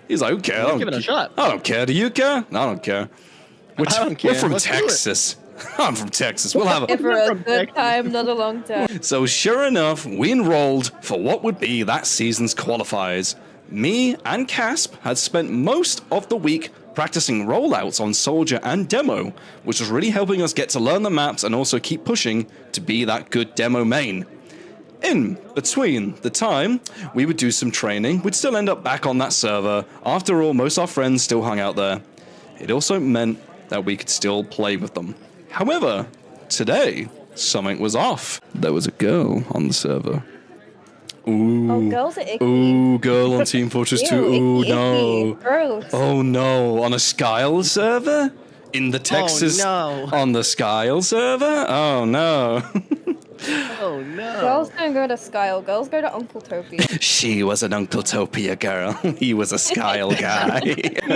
Speaker 1: He's like, who cares?
Speaker 3: Give it a shot.
Speaker 1: I don't care. Do you care? I don't care.
Speaker 3: I don't care.
Speaker 1: We're from
Speaker 3: Let's do it.
Speaker 1: Texas. I'm from Texas. We'll have
Speaker 2: For a
Speaker 3: From
Speaker 2: good
Speaker 3: Texas.
Speaker 2: time, not a long time.
Speaker 1: So sure enough, we enrolled for what would be that season's qualifiers. Me and Casp had spent most of the week practicing rollouts on Soldier and Demo, which was really helping us get to learn the maps and also keep pushing to be that good Demo main. In between the time, we would do some training. We'd still end up back on that server. After all, most of our friends still hung out there. It also meant that we could still play with them. However, today, something was off. There was a girl on the server. Ooh.
Speaker 2: Oh, girls are icky.
Speaker 1: Ooh, girl on Team Fortress 2.
Speaker 2: Ew,
Speaker 1: Ooh,
Speaker 2: icky,
Speaker 1: no.
Speaker 2: icky. Gross.
Speaker 1: Oh, no. On a Skyle server? In the Texas...
Speaker 3: no.
Speaker 1: On the Skyle server? Oh, no.
Speaker 3: Oh no.
Speaker 2: Girls don't go to Skyle. Girls go to Uncle Topia.
Speaker 1: She was an Uncle Topia girl. He was a Skyle guy.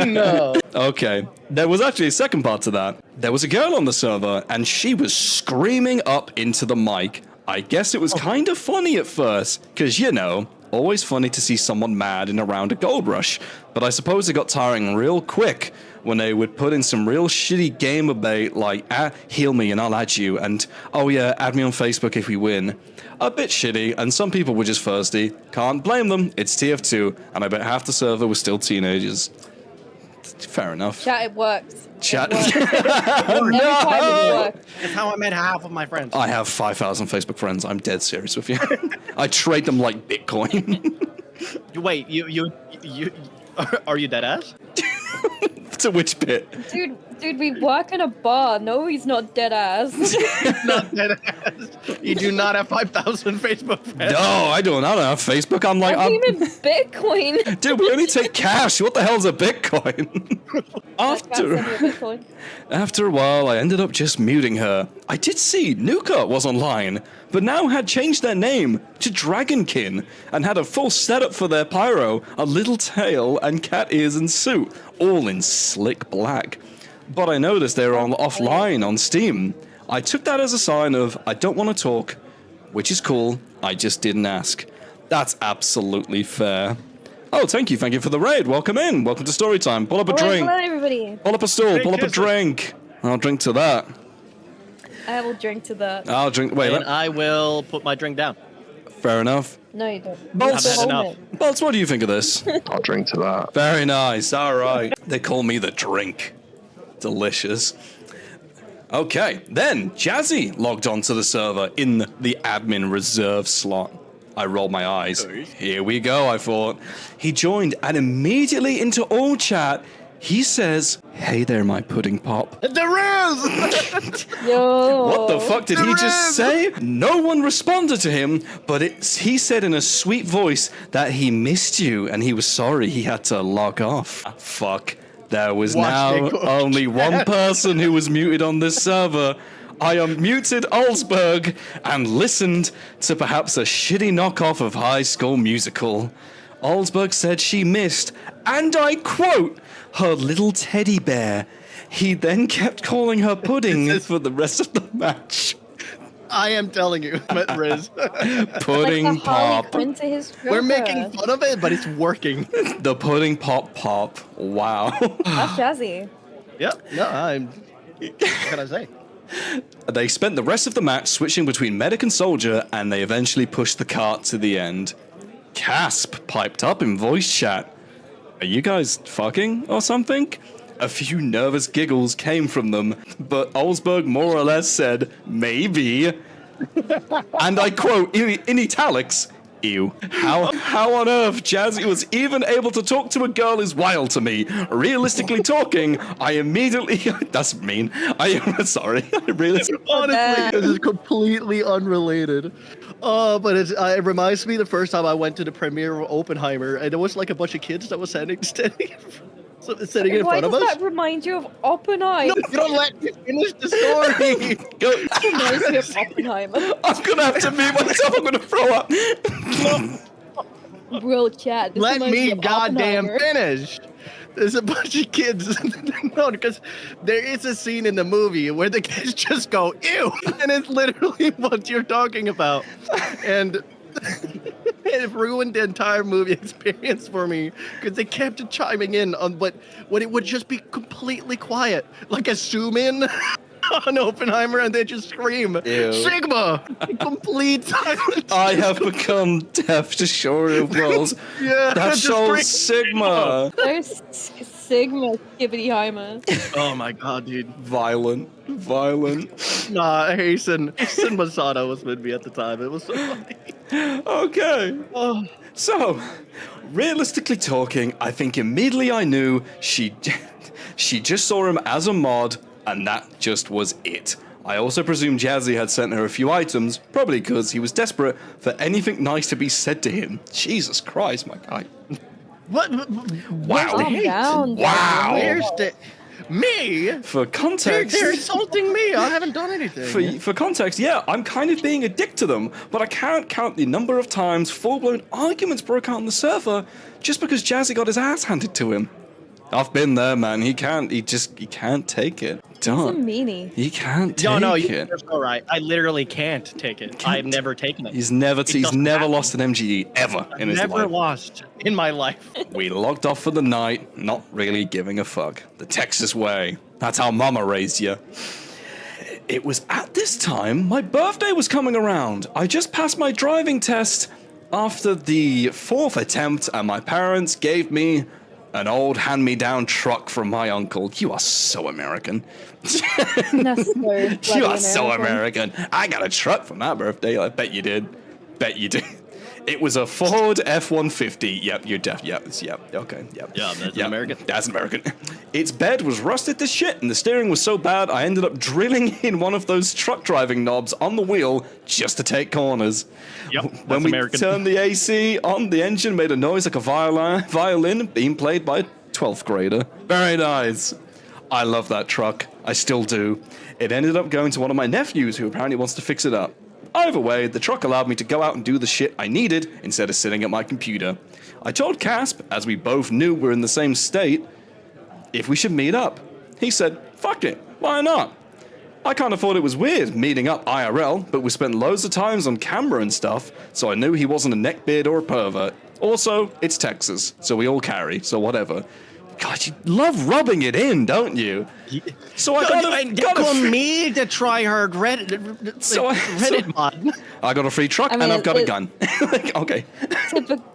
Speaker 3: No.
Speaker 1: Okay. There was actually a second part to that. There was a girl on the server, and she was screaming up into the mic. I guess it was kind of funny at first, because, you know, always funny to see someone mad in around a gold rush. But I suppose it got tiring real quick when they would put in some real shitty gamer bait like, heal me and I'll add you, and, oh yeah, add me on Facebook if we win. A bit shitty, and some people were just thirsty. Can't blame them, it's TF2, and I bet half the server was still teenagers. Fair enough.
Speaker 2: Chat, it works.
Speaker 1: Chat.
Speaker 2: It works. Every time it works.
Speaker 3: That's how I met half of my friends.
Speaker 1: I have 5,000 Facebook friends. I'm dead serious with you. I trade them like Bitcoin.
Speaker 3: Wait, you are you dead ass?
Speaker 1: To which bit?
Speaker 2: Dude, we work in a bar. No, he's not dead ass.
Speaker 3: Not dead ass. You do not have 5,000 Facebook friends.
Speaker 1: No, I don't have Facebook. I'm like,
Speaker 2: I mean, Bitcoin.
Speaker 1: dude, we only take cash. What the hell's a Bitcoin? After a while, I ended up just muting her. I did see Nuka was online, but now had changed their name to Dragonkin and had a full setup for their pyro, a little tail, and cat ears and suit, all in slick black. But I noticed they were offline on Steam. I took that as a sign of, I don't want to talk, which is cool, I just didn't ask. That's absolutely fair. Oh, thank you for the raid. Welcome in. Welcome to Storytime. Pull up a drink.
Speaker 2: Hello, everybody.
Speaker 1: Pull up a stool.
Speaker 3: Hey,
Speaker 1: Pull up a
Speaker 3: kiss it.
Speaker 1: drink. I'll drink to that.
Speaker 2: I will drink to that.
Speaker 1: I'll drink. Wait,
Speaker 3: And I will put my drink down.
Speaker 1: fair enough.
Speaker 2: No, you don't.
Speaker 1: Bolts,
Speaker 3: I've had enough.
Speaker 1: Bolts, what do you think of this?
Speaker 4: I'll drink to that.
Speaker 1: Very nice. All right. They call me the drink. Delicious. Okay, then Jazzy logged onto the server in the admin reserve slot. I rolled my eyes. Here we go, I thought. He joined, and immediately into all chat, he says, "Hey there, my pudding pop."
Speaker 3: There is!
Speaker 2: Yo.
Speaker 1: What the fuck did he just say? No one responded to him, but he said in a sweet voice that he missed you and he was sorry he had to log off. Fuck. There was now only one person who was muted on this server. I unmuted Olsberg and listened to perhaps a shitty knockoff of High School Musical. Olsberg said she missed, and I quote, her little teddy bear. He then kept calling her pudding for the rest of the match.
Speaker 3: I am telling you, I'm at Riz.
Speaker 1: Pudding
Speaker 2: Like the Harley
Speaker 1: pop.
Speaker 2: Quinn to his
Speaker 3: We're
Speaker 2: Joker.
Speaker 3: making fun of it, but it's working.
Speaker 1: The pudding pop. Wow.
Speaker 2: That's Jazzy.
Speaker 3: Yep. No, what can I say?
Speaker 1: They spent the rest of the match switching between medic and soldier, and they eventually pushed the cart to the end. Casp piped up in voice chat. Are you guys fucking or something? A few nervous giggles came from them, but Olsberg more or less said, maybe. And I quote, in italics, ew. How on earth Jazzy was even able to talk to a girl is wild to me. Realistically talking, I immediately... That's mean. Sorry. I really...
Speaker 3: Honestly, this is completely unrelated. But it reminds me the first time I went to the premiere of Oppenheimer, and there was like a bunch of kids that was sitting in
Speaker 2: Why
Speaker 3: front of
Speaker 2: does
Speaker 3: us.
Speaker 2: that remind you of Oppenheimer?
Speaker 3: No, you don't let me finish the story.
Speaker 1: Go.
Speaker 2: Reminds me of Oppenheimer.
Speaker 1: I'm gonna have to mute myself. I'm gonna throw up.
Speaker 2: Real chat. This
Speaker 3: Let
Speaker 2: reminds
Speaker 3: me
Speaker 2: of
Speaker 3: goddamn
Speaker 2: Oppenheimer.
Speaker 3: finish. There's a bunch of kids. No, because there is a scene in the movie where the kids just go, ew. And it's literally what you're talking about. And it ruined the entire movie experience for me because they kept chiming in on when it would just be completely quiet. Like a zoom in on Oppenheimer and they just scream,
Speaker 1: Ew.
Speaker 3: Sigma! Complete silence.
Speaker 1: I have become deaf to shore of walls.
Speaker 3: Yeah,
Speaker 1: That's
Speaker 3: just
Speaker 1: so
Speaker 3: scream,
Speaker 1: Sigma.
Speaker 2: There's Sigma Skibbity Heimer.
Speaker 3: Oh my god, dude.
Speaker 1: Violent.
Speaker 3: Nah, Hasten Masato was with me at the time. It was so funny.
Speaker 1: Okay.
Speaker 3: Oh.
Speaker 1: So, realistically talking, I think immediately I knew she just saw him as a mod, and that just was it. I also presume Jazzy had sent her a few items, probably because he was desperate for anything nice to be said to him. Jesus Christ, my guy.
Speaker 3: What?
Speaker 1: Wow.
Speaker 2: Calm down.
Speaker 1: Wow.
Speaker 3: Where's the... Me?
Speaker 1: For context...
Speaker 3: They're insulting me. I haven't done anything.
Speaker 1: For context, yeah, I'm kind of being a dick to them, but I can't count the number of times full-blown arguments broke out on the server just because Jazzy got his ass handed to him. I've been there, man. He can't take it.
Speaker 2: He's a meanie.
Speaker 1: He can't take
Speaker 3: No,
Speaker 1: it.
Speaker 3: you're so right. I literally can't take it. I've never taken it.
Speaker 1: He's never
Speaker 3: doesn't happen.
Speaker 1: lost an MGE ever in his
Speaker 3: Never
Speaker 1: life.
Speaker 3: lost in my life.
Speaker 1: We logged off for the night, not really giving a fuck. The Texas way. That's how Mama raised you. It was at this time my birthday was coming around. I just passed my driving test after the 4th attempt, and my parents gave me an old hand-me-down truck from my uncle. You are so American.
Speaker 2: That's so
Speaker 1: You are so American. I got a truck for my birthday. I bet you did. It was a Ford F-150. Yep, you're deaf. Yep, okay, yep.
Speaker 3: Yeah, that's American.
Speaker 1: That's American. Its bed was rusted to shit, and the steering was so bad I ended up drilling in one of those truck driving knobs on the wheel just to take corners.
Speaker 3: Yep,
Speaker 1: When
Speaker 3: that's
Speaker 1: we
Speaker 3: American.
Speaker 1: turned the AC on, the engine made a noise like a violin being played by a 12th grader. Very nice. I love that truck. I still do. It ended up going to one of my nephews who apparently wants to fix it up. Either way, the truck allowed me to go out and do the shit I needed instead of sitting at my computer. I told Casp, as we both knew we're in the same state, if we should meet up. He said, fuck it, why not? I kind of thought it was weird meeting up IRL, but we spent loads of times on camera and stuff, so I knew he wasn't a neckbeard or a pervert. Also, it's Texas, so we all carry, so whatever. God, you love rubbing it in, don't you? So I got
Speaker 3: me to try hard Reddit mod.
Speaker 1: I got a free truck and I've got a gun. Like, okay.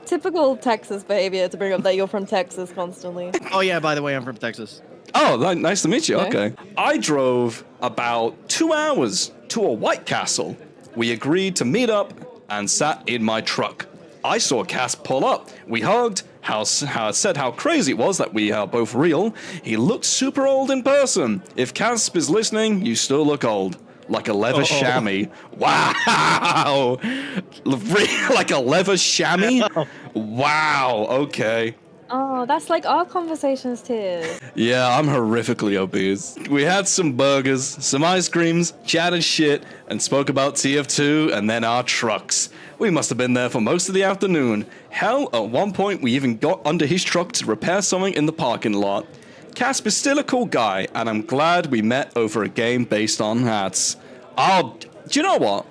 Speaker 2: Typical Texas behavior to bring up that you're from Texas constantly.
Speaker 3: Oh yeah, by the way, I'm from Texas.
Speaker 1: Oh, nice to meet you.
Speaker 2: Okay.
Speaker 1: Okay. I drove about 2 hours to a White Castle. We agreed to meet up and sat in my truck. I saw Cass pull up. We hugged. Said how crazy it was that we are both real. He looked super old in person. If Casp is listening, you still look old. Like a leather chamois. Wow! Like a leather chamois? Wow, okay.
Speaker 2: Oh, that's like our conversations too.
Speaker 1: Yeah, I'm horrifically obese. We had some burgers, some ice creams, chatted shit, and spoke about TF2 and then our trucks. We must have been there for most of the afternoon. Hell, at one point we even got under his truck to repair something in the parking lot. Casp is still a cool guy, and I'm glad we met over a game based on hats. Do you know what?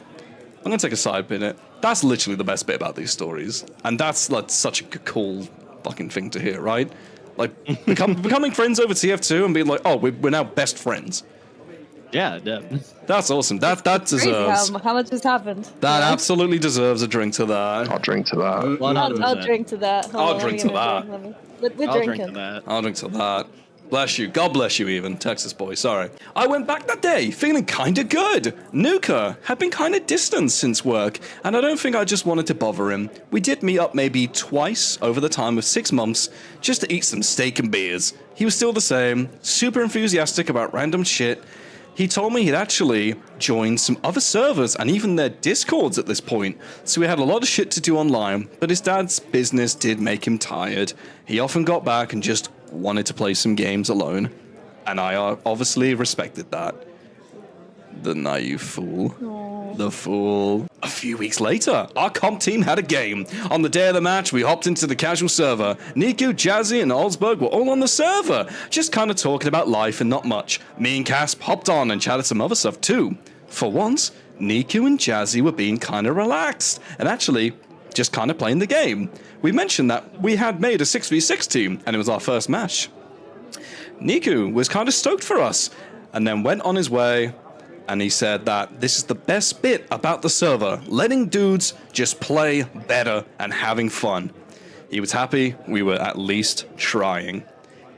Speaker 1: I'm gonna take a side minute. That's literally the best bit about these stories. And that's like such a cool fucking thing to hear, right? Like, becoming friends over TF2 and being like, oh, we're now best friends.
Speaker 3: Yeah,
Speaker 1: That's awesome. That
Speaker 2: Crazy
Speaker 1: deserves...
Speaker 2: how much has happened.
Speaker 1: That absolutely deserves a drink to that.
Speaker 4: I'll drink to that.
Speaker 2: I'll drink to that. Hold
Speaker 1: I'll
Speaker 2: on,
Speaker 1: drink
Speaker 2: let me
Speaker 1: to
Speaker 2: get
Speaker 1: that.
Speaker 2: a drink. We're
Speaker 3: I'll
Speaker 2: drinking.
Speaker 3: drink to that.
Speaker 1: I'll drink to that. Bless you. God bless you even, Texas boy. Sorry. I went back that day feeling kinda good. Nuka had been kinda distant since work, and I don't think I just wanted to bother him. We did meet up maybe twice over the time of 6 months just to eat some steak and beers. He was still the same, super enthusiastic about random shit. He told me he'd actually joined some other servers and even their discords at this point, so he had a lot of shit to do online, but his dad's business did make him tired. He often got back and just wanted to play some games alone, and I obviously respected that. Didn't I, you fool? The fool. A few weeks later, our comp team had a game. On the day of the match, we hopped into the casual server. Niku, Jazzy, and Olsberg were all on the server, just kind of talking about life and not much. Me and Casp hopped on and chatted some other stuff too. For once, Niku and Jazzy were being kind of relaxed, and actually, just kind of playing the game. We mentioned that we had made a 6v6 team, and it was our first match. Niku was kind of stoked for us, and then went on his way, and he said that this is the best bit about the server, letting dudes just play better and having fun. He was happy we were at least trying.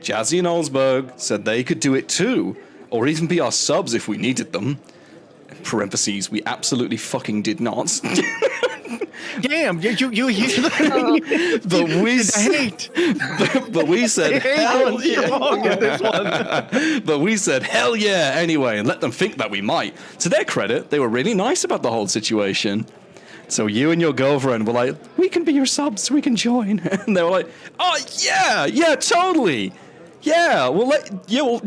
Speaker 1: Jazzy and Olsberg said they could do it too, or even be our subs if we needed them. In parentheses, we absolutely fucking did not.
Speaker 3: Damn, you
Speaker 1: But we
Speaker 3: hate.
Speaker 1: But we said hell
Speaker 3: strong in this one.
Speaker 1: But we said hell yeah anyway, and let them think that we might. To their credit, they were really nice about the whole situation. So you and your girlfriend were like, we can be your subs, we can join. And they were like, oh yeah, totally. Yeah, we'll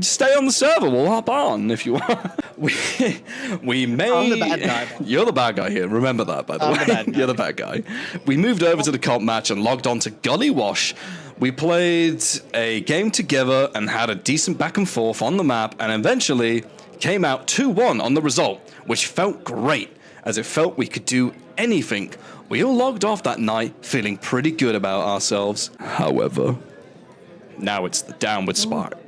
Speaker 1: stay on the server. We'll hop on if you want. We made.
Speaker 3: I'm the bad guy.
Speaker 1: You're the bad guy here. Remember that, by the way.
Speaker 3: The bad guy.
Speaker 1: You're the bad guy. We moved over to the comp match and logged on to Gully Wash. We played a game together and had a decent back and forth on the map, and eventually came out 2-1 on the result, which felt great, as it felt we could do anything. We all logged off that night feeling pretty good about ourselves. However, now it's the downward spiral.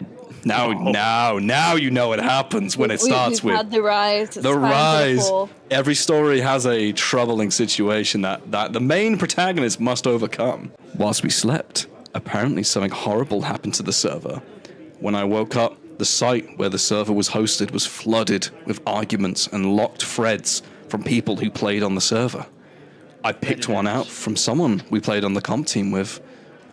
Speaker 1: Now you know what happens when it starts with
Speaker 2: had the rise.
Speaker 1: the rise. Every story has a troubling situation that the main protagonist must overcome. Whilst we slept, apparently something horrible happened to the server. When I woke up, the site where the server was hosted was flooded with arguments and locked threads from people who played on the server. I picked one out from someone we played on the comp team with.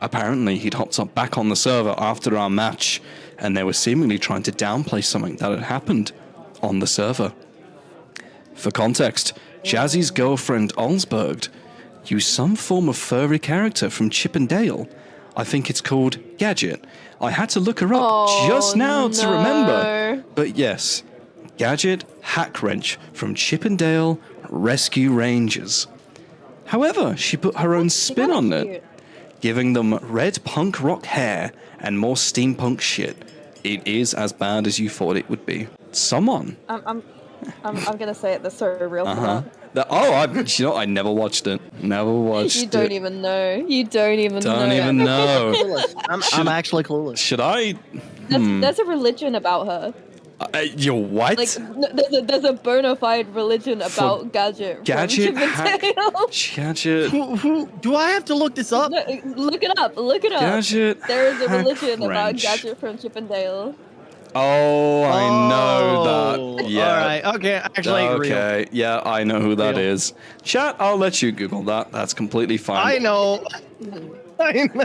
Speaker 1: Apparently, he'd hopped up back on the server after our match, and they were seemingly trying to downplay something that had happened on the server. For context, Jazzy's girlfriend Olsberg used some form of furry character from Chip and Dale. I think it's called Gadget. I had to look her up just now to remember. But yes, Gadget Hackwrench from Chip and Dale Rescue Rangers. However, she put her own spin on it, giving them red punk rock hair and more steampunk shit. It is as bad as you thought it would be. Someone.
Speaker 2: I'm gonna say it. That's so real.
Speaker 1: I never watched it. Never watched it.
Speaker 2: You don't even know. You don't even
Speaker 1: know.
Speaker 3: I'm actually clueless.
Speaker 1: Should I?
Speaker 2: There's a religion about her.
Speaker 1: You're what?
Speaker 2: Like, there's a bona fide religion about Gadget.
Speaker 1: Gadget? Gadget?
Speaker 3: Who? Do I have to look this up?
Speaker 2: No, look it up. Look it up.
Speaker 1: Gadget.
Speaker 2: There is a religion about
Speaker 1: Hackwrench.
Speaker 2: Gadget from Chip and Dale.
Speaker 1: Oh, I know that. Yeah.
Speaker 3: All right. Okay. Actually,
Speaker 1: okay.
Speaker 3: real.
Speaker 1: Yeah, I know who that
Speaker 3: Real.
Speaker 1: is. Chat, I'll let you Google that. That's completely fine.
Speaker 3: I know.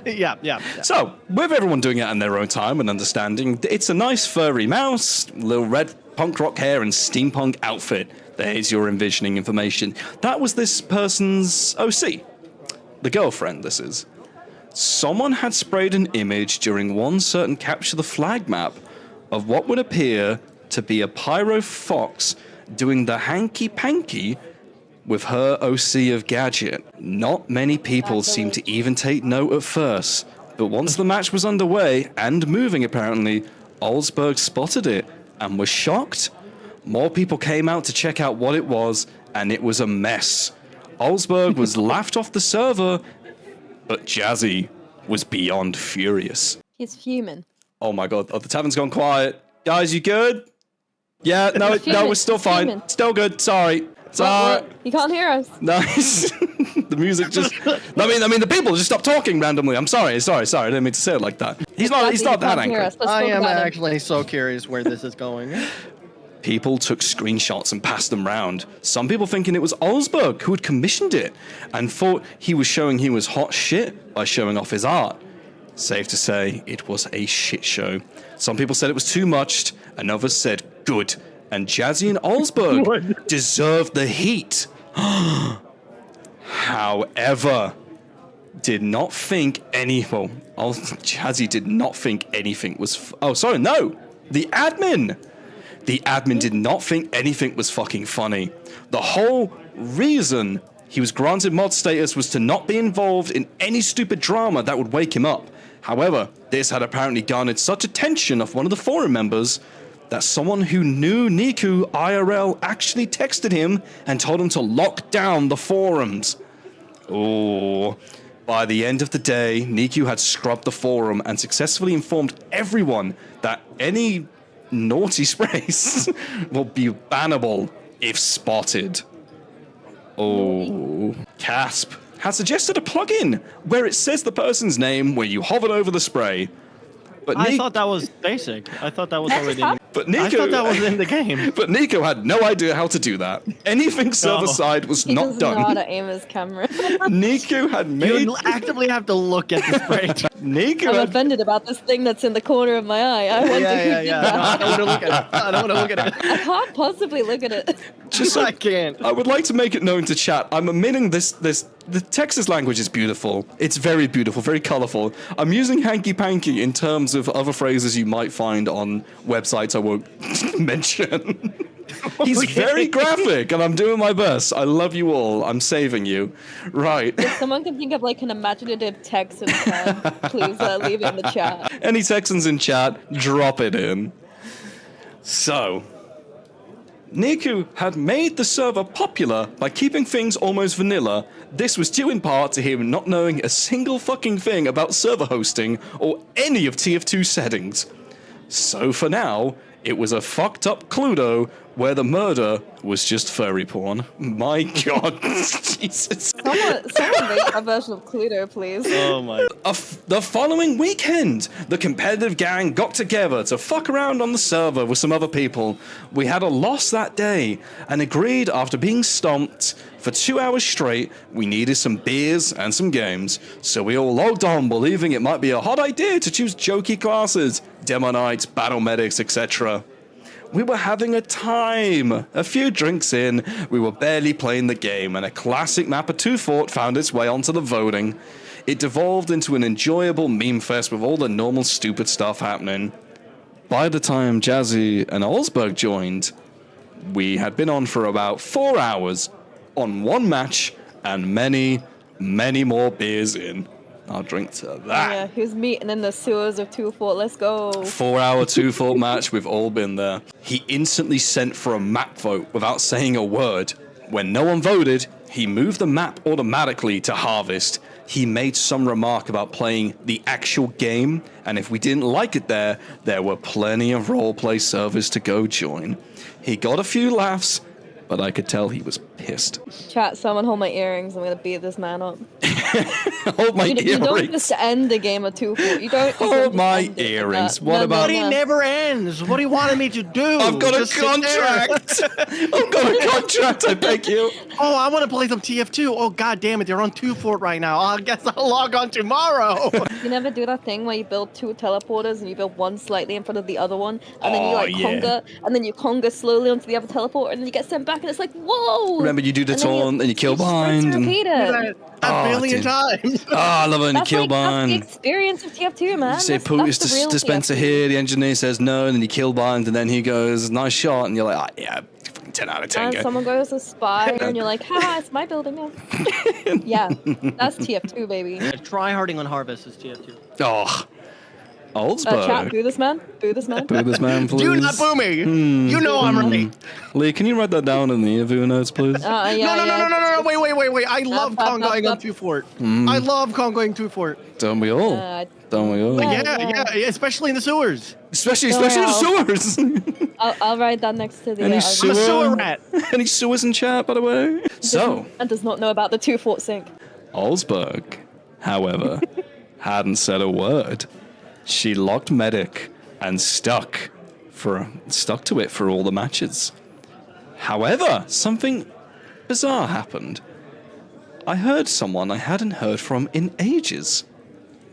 Speaker 3: Yeah.
Speaker 1: So, with everyone doing it in their own time and understanding, it's a nice furry mouse, little red punk rock hair, and steampunk outfit. There's your envisioning information. That was this person's OC. The girlfriend, this is. Someone had sprayed an image during one certain capture the flag map of what would appear to be a pyro fox doing the hanky-panky with her OC of Gadget. Not many people seemed to even take note at first, but once the match was underway and moving apparently, Olsberg spotted it and was shocked. More people came out to check out what it was, and it was a mess. Olsberg was laughed off the server, but Jazzy was beyond furious.
Speaker 2: He's human.
Speaker 1: Oh my god, the tavern's gone quiet. Guys, you good? Yeah, no, we're still fine.
Speaker 2: Human.
Speaker 1: Still good, sorry. Sorry.
Speaker 2: What? You can't hear us.
Speaker 1: Nice. The music just... I mean, the people just stopped talking randomly. I'm sorry. I didn't mean to say it like that. He's not that angry.
Speaker 3: I am actually so curious where this is going.
Speaker 1: People took screenshots and passed them round. Some people thinking it was Olsberg who had commissioned it and thought he was showing he was hot shit by showing off his art. Safe to say, it was a shit show. Some people said it was too much, and others said good. And Jazzy and Olsberg deserved the heat. However, did not think Jazzy did not think anything was... The admin! The admin did not think anything was fucking funny. The whole reason he was granted mod status was to not be involved in any stupid drama that would wake him up. However, this had apparently garnered such attention of one of the forum members that someone who knew Niku IRL actually texted him and told him to lock down the forums. Oh. By the end of the day, Niku had scrubbed the forum and successfully informed everyone that any naughty sprays will be bannable if spotted. Oh. Casp has suggested a plugin where it says the person's name when you hover over the spray. But
Speaker 3: I thought that was basic. I thought that was already in
Speaker 1: But Nico,
Speaker 3: I thought that was in the game.
Speaker 1: But Nico had no idea how to do that. Anything server side was
Speaker 2: He
Speaker 1: not
Speaker 2: doesn't know how
Speaker 1: done.
Speaker 2: to aim his camera.
Speaker 1: Nico had made.
Speaker 3: You actively have to look at the spray.
Speaker 1: Nico
Speaker 2: I'm
Speaker 1: had.
Speaker 2: offended about this thing that's in the corner of my eye. I wonder who did
Speaker 3: No,
Speaker 2: that.
Speaker 3: I don't want to look at it. I don't want to look at it.
Speaker 2: I can't possibly look at it.
Speaker 1: Just so,
Speaker 3: I can't.
Speaker 1: I would like to make it known to chat. I'm omitting this. The Texas language is beautiful. It's very beautiful, very colorful. I'm using hanky panky in terms of other phrases you might find on websites I won't mention. He's very graphic, and I'm doing my best. I love you all. I'm saving you. Right.
Speaker 2: If someone can think of like an imaginative Texan term, please leave it in the chat.
Speaker 1: Any Texans in chat, drop it in. So, Niku had made the server popular by keeping things almost vanilla. This was due in part to him not knowing a single fucking thing about server hosting or any of TF2 settings. So for now, it was a fucked up Cluedo where the murder was just furry porn. My god. Jesus.
Speaker 2: Someone make a version of Cluedo, please.
Speaker 3: Oh my.
Speaker 1: The following weekend, the competitive gang got together to fuck around on the server with some other people. We had a loss that day and agreed after being stomped for 2 hours straight, we needed some beers and some games. So we all logged on believing it might be a hot idea to choose jokey classes, demo knights, battle medics, etc. We were having a time. A few drinks in, we were barely playing the game, and a classic map of Two Fort found its way onto the voting. It devolved into an enjoyable meme fest with all the normal stupid stuff happening. By the time Jazzy and Olsberg joined, we had been on for about 4 hours on one match and many, many more beers in. I'll drink to that.
Speaker 2: Yeah, who's meeting in the sewers of Two Fort? Let's go.
Speaker 1: 4 hour Two Fort match, we've all been there. He instantly sent for a map vote without saying a word. When no one voted, he moved the map automatically to Harvest. He made some remark about playing the actual game, and if we didn't like it there were plenty of roleplay servers to go join. He got a few laughs, but I could tell he was pissed.
Speaker 2: Chat, someone hold my earrings. I'm gonna beat this man up.
Speaker 1: Hold my
Speaker 2: You don't
Speaker 1: earrings.
Speaker 2: just end the game of Two Fort. You don't.
Speaker 1: Hold my earrings. What about-
Speaker 3: But he never ends. What do you want me to do?
Speaker 1: I've got a
Speaker 3: Just sit there?
Speaker 1: contract. I've got a contract, I beg you.
Speaker 3: Oh, I want to play some TF2. Oh, god damn it, they're on 2 Fort right now. I guess I'll log on tomorrow.
Speaker 2: You never do that thing where you build two teleporters and you build one slightly in front of the other one, and then you
Speaker 1: Oh,
Speaker 2: like
Speaker 1: yeah.
Speaker 2: conga, and then you conga slowly onto the other teleporter, and then you get sent back, and it's like, whoa!
Speaker 1: Remember, you do the
Speaker 2: And then
Speaker 1: taunt and you kill
Speaker 2: just sprint
Speaker 1: behind.
Speaker 2: to
Speaker 1: And,
Speaker 2: repeat it.
Speaker 3: A billion
Speaker 1: dude.
Speaker 3: times.
Speaker 1: I love it when you
Speaker 2: That's
Speaker 1: kill
Speaker 2: like, that's the
Speaker 1: behind.
Speaker 2: experience of TF2, man.
Speaker 1: You say,
Speaker 2: That's
Speaker 1: put your
Speaker 2: the real
Speaker 1: dispenser
Speaker 2: TF2.
Speaker 1: here, the engineer says no, and then you kill behind, and then he goes, nice shot, and you're like, ah, yeah, fucking 10 out of 10.
Speaker 2: And
Speaker 1: Go.
Speaker 2: someone goes to spy, and you're like, haha, it's my building now. Yeah, that's TF2, baby.
Speaker 3: Tryharding on Harvest is TF2.
Speaker 1: Oh,
Speaker 2: Chat,
Speaker 1: Oldsberg.
Speaker 2: boo this man. Boo this man.
Speaker 1: Boo this man, please.
Speaker 3: Do not boo me. You know I'm right.
Speaker 1: Lee, can you write that down in the interview notes, please?
Speaker 2: Yeah,
Speaker 3: No. Wait. I love
Speaker 2: Up.
Speaker 3: congoing on 2 Fort. I love congoing 2 Fort.
Speaker 1: Don't we all? Don't we all?
Speaker 2: Yeah.
Speaker 3: Yeah, especially in the sewers.
Speaker 1: Especially
Speaker 2: Don't
Speaker 1: the sewers.
Speaker 2: I'll write that next to the.
Speaker 1: Any
Speaker 3: I'm a sewer rat.
Speaker 1: Any sewers in chat, by the way? So,
Speaker 2: And does not know about the 2 Fort sink.
Speaker 1: Olsberg, however, hadn't said a word. She locked medic and stuck to it for all the matches. However, something bizarre happened. I heard someone I hadn't heard from in ages.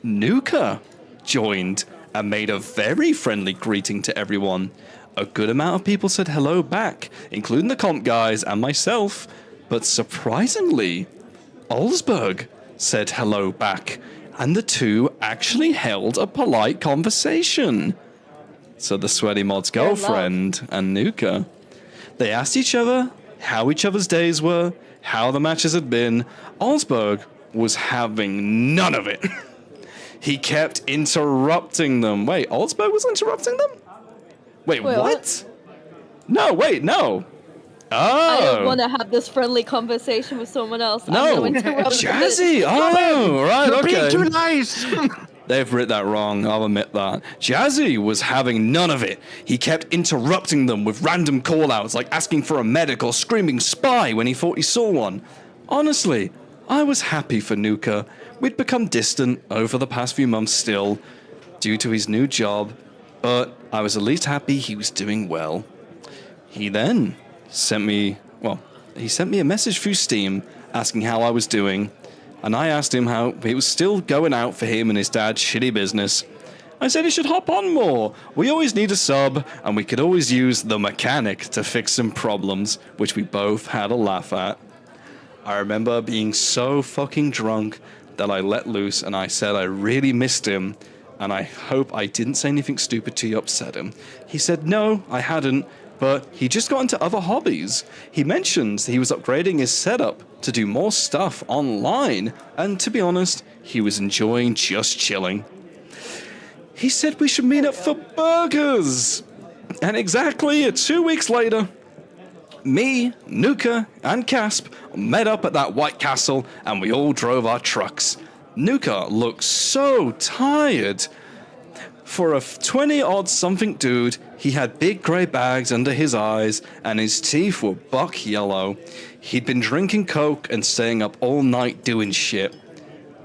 Speaker 1: Nuka joined and made a very friendly greeting to everyone. A good amount of people said hello back, including the comp guys and myself. But surprisingly, Olsberg said hello back, and the two actually held a polite conversation. So the sweaty mod's
Speaker 2: They're in love.
Speaker 1: girlfriend and Nuka, they asked each other how each other's days were, how the matches had been. Alsberg was having none of it. He kept interrupting them. Wait, Alsberg was interrupting them? Wait, what? No, wait, no.
Speaker 2: I don't
Speaker 1: Oh.
Speaker 2: want to have this friendly conversation with someone else.
Speaker 1: No,
Speaker 2: I'm gonna interrupt
Speaker 1: Jazzy.
Speaker 2: it.
Speaker 1: Oh, right,
Speaker 3: You're
Speaker 1: okay.
Speaker 3: being too nice.
Speaker 1: They've written that wrong, I'll admit that. Jazzy was having none of it. He kept interrupting them with random call-outs, like asking for a medic or screaming spy when he thought he saw one. Honestly, I was happy for Nuka. We'd become distant over the past few months still, due to his new job, but I was at least happy he was doing well. He then sent me a message through Steam asking how I was doing, and I asked him how it was still going out for him and his dad's shitty business. I said he should hop on more. We always need a sub, and we could always use the mechanic to fix some problems, which we both had a laugh at. I remember being so fucking drunk that I let loose and I said I really missed him, and I hope I didn't say anything stupid to upset him. He said no, I hadn't, but he just got into other hobbies. He mentioned he was upgrading his setup to do more stuff online, and to be honest, he was enjoying just chilling. He said we should meet up for burgers. And exactly 2 weeks later, me, Nuka, and Casp met up at that White Castle, and we all drove our trucks. Nuka looked so tired. For a 20-odd something dude, he had big grey bags under his eyes, and his teeth were buck yellow. He'd been drinking coke and staying up all night doing shit.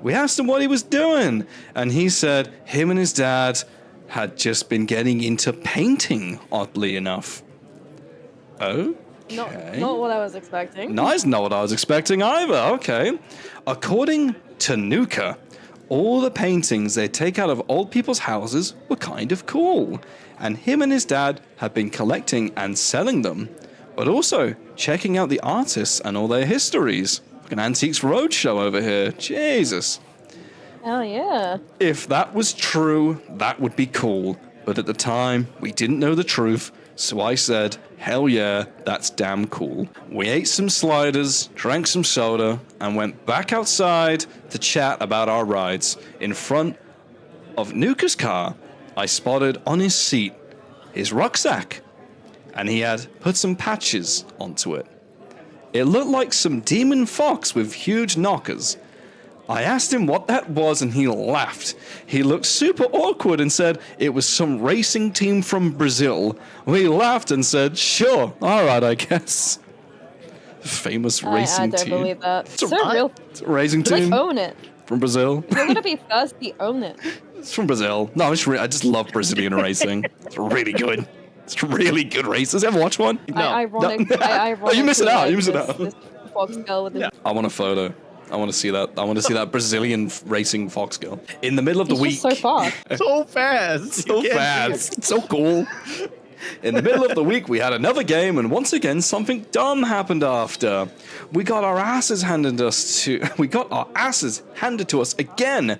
Speaker 1: We asked him what he was doing, and he said him and his dad had just been getting into painting, oddly enough. Oh?
Speaker 2: Not what I was expecting.
Speaker 1: Nice, not what I was expecting either. Okay. According to Nuka, all the paintings they take out of old people's houses were kind of cool, and him and his dad had been collecting and selling them, but also checking out the artists and all their histories. Like an Antiques Roadshow over here. Jesus.
Speaker 2: Hell yeah.
Speaker 1: If that was true, that would be cool, but at the time, we didn't know the truth, so I said, hell yeah, that's damn cool. We ate some sliders, drank some soda, and went back outside to chat about our rides. In front of Nuka's car, I spotted on his seat his rucksack, and he had put some patches onto it. It looked like some demon fox with huge knockers. I asked him what that was, and he laughed. He looked super awkward and said it was some racing team from Brazil. We laughed and said, sure, all right, I guess. Famous racing
Speaker 2: I don't
Speaker 1: team.
Speaker 2: believe that.
Speaker 1: It's a,
Speaker 2: So real.
Speaker 1: it's a racing
Speaker 2: Like,
Speaker 1: team
Speaker 2: own it.
Speaker 1: from Brazil.
Speaker 2: If you're gonna be thirsty, own it.
Speaker 1: It's from Brazil. No, I just love Brazilian racing. It's really good. It's really good races. Ever watch one?
Speaker 2: I
Speaker 1: Oh, you miss it out. You miss it out.
Speaker 2: This fox girl with the
Speaker 1: I want a photo. I want to see that. I want to see that Brazilian racing fox girl. In the middle of the week.
Speaker 2: He's just so fast.
Speaker 3: So fast.
Speaker 1: So
Speaker 3: You can't
Speaker 1: fast. It's so cool. In the middle of the week, we had another game, and once again, something dumb happened after. We got our asses handed to us again.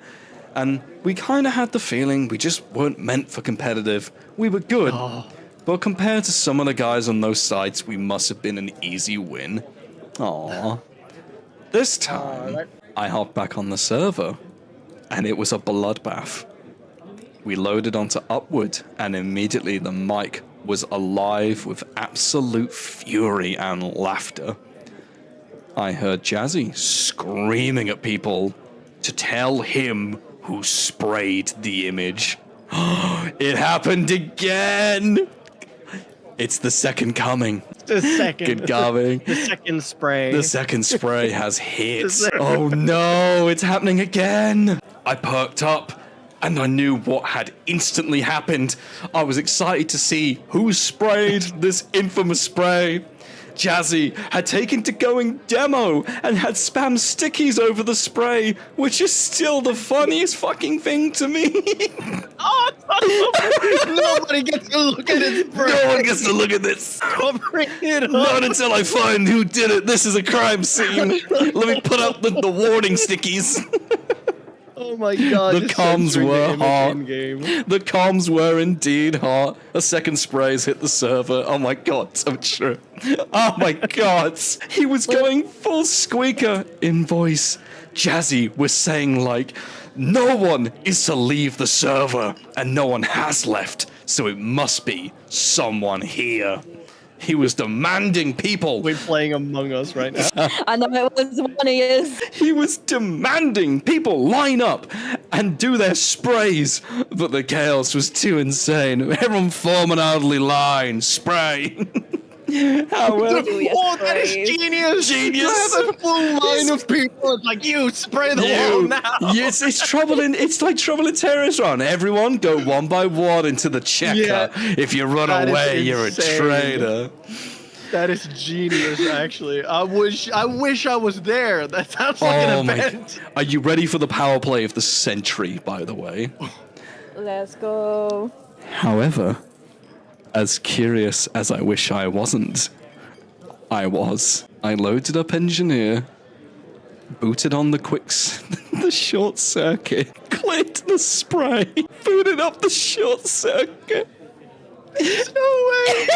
Speaker 1: And we kind of had the feeling we just weren't meant for competitive. We were good. But compared to some of the guys on those sites, we must have been an easy win. Aww. This time, I hopped back on the server, and it was a bloodbath. We loaded onto Upward, and immediately the mic was alive with absolute fury and laughter. I heard Jazzy screaming at people to tell him who sprayed the image. It happened again! It's the second coming.
Speaker 3: The second.
Speaker 1: Good coming.
Speaker 3: The second spray.
Speaker 1: The second spray has hit. Oh no, it's happening again. I perked up and I knew what had instantly happened. I was excited to see who sprayed this infamous spray. Jazzy had taken to going demo and had spammed stickies over the spray, which is still the funniest fucking thing to me.
Speaker 3: Nobody gets to look at it.
Speaker 1: No one gets to look at this.
Speaker 3: Covering it up.
Speaker 1: Not until I find who did it. This is a crime scene. Let me put up the warning stickies.
Speaker 3: Oh my god.
Speaker 1: The
Speaker 3: just
Speaker 1: comms
Speaker 3: censoring the
Speaker 1: were
Speaker 3: image
Speaker 1: hot.
Speaker 3: in-game.
Speaker 1: The comms were indeed hot. A second spray's hit the server. Oh my god, so true. Oh my god. He was going full squeaker in voice. Jazzy was saying like, no one is to leave the server, and no one has left, so it must be someone here. He was demanding people.
Speaker 3: We're playing Among Us right now.
Speaker 2: I know it was one of yours.
Speaker 1: He was demanding people line up and do their sprays, but the chaos was too insane. Everyone form an orderly line, spray. However,
Speaker 2: Do your
Speaker 3: Oh, that is
Speaker 2: sprays.
Speaker 3: genius!
Speaker 1: Genius.
Speaker 3: You have a full line of people. It's like, you spray the wall now.
Speaker 1: Yes, it's like trouble in Terrorist Run. Everyone go one by one into the checker.
Speaker 3: Yeah.
Speaker 1: If you run
Speaker 3: That is
Speaker 1: away, you're a
Speaker 3: insane.
Speaker 1: traitor.
Speaker 3: That is genius, actually. I wish I was there. That sounds like an event.
Speaker 1: Are you ready for the power play of the century, by the way?
Speaker 2: Let's go.
Speaker 1: However, as curious as I wish I wasn't, I was. I loaded up Engineer, booted on the the short circuit, cleared the spray, booted up the short circuit.
Speaker 3: No way!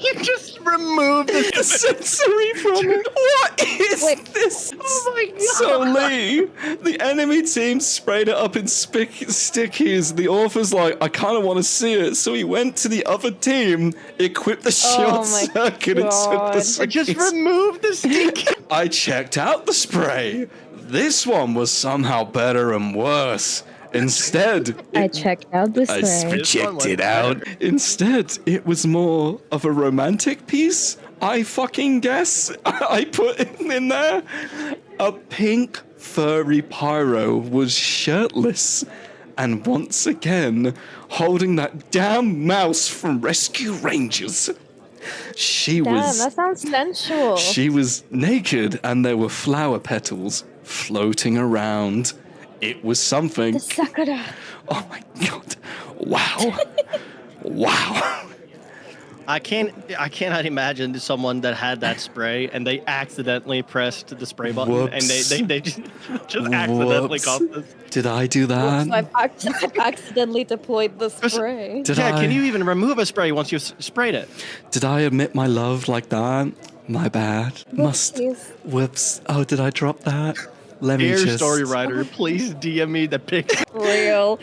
Speaker 3: You just removed
Speaker 1: The sensory from it. What is
Speaker 2: Wait.
Speaker 1: this?
Speaker 3: Oh my god!
Speaker 1: So Lee, the enemy team sprayed it up in stickies. The author's like, I kind of want to see it, so he went to the other team, equipped the short
Speaker 2: my
Speaker 1: circuit, and took
Speaker 2: God.
Speaker 1: the
Speaker 3: I just
Speaker 1: stickies.
Speaker 3: removed the stick.
Speaker 1: I checked out the spray. This one was somehow better and worse. Instead,
Speaker 4: I checked out the
Speaker 1: I
Speaker 4: spray.
Speaker 1: checked it out. Instead, it was more of a romantic piece. I fucking guess. I put in there. A pink furry pyro was shirtless and once again holding that damn mouse from Rescue Rangers. She
Speaker 2: Damn,
Speaker 1: was
Speaker 2: that sounds sensual.
Speaker 1: she was naked and there were flower petals floating around. It was something.
Speaker 2: The Sakura.
Speaker 1: Oh my god. Wow. Wow.
Speaker 3: I cannot imagine someone that had that spray and they accidentally pressed the spray button and they just accidentally
Speaker 1: Whoops.
Speaker 3: got this.
Speaker 1: Did I do that?
Speaker 2: So I've accidentally deployed the spray.
Speaker 1: Did
Speaker 3: Yeah,
Speaker 1: I?
Speaker 3: can you even remove a spray once you've sprayed it?
Speaker 1: Did I admit my love like that? My bad. Must.
Speaker 2: Whoopsies.
Speaker 1: Whoops. Oh, did I drop that? Let me
Speaker 3: Dear
Speaker 1: just.
Speaker 3: story writer, please DM me the pic.
Speaker 2: Real.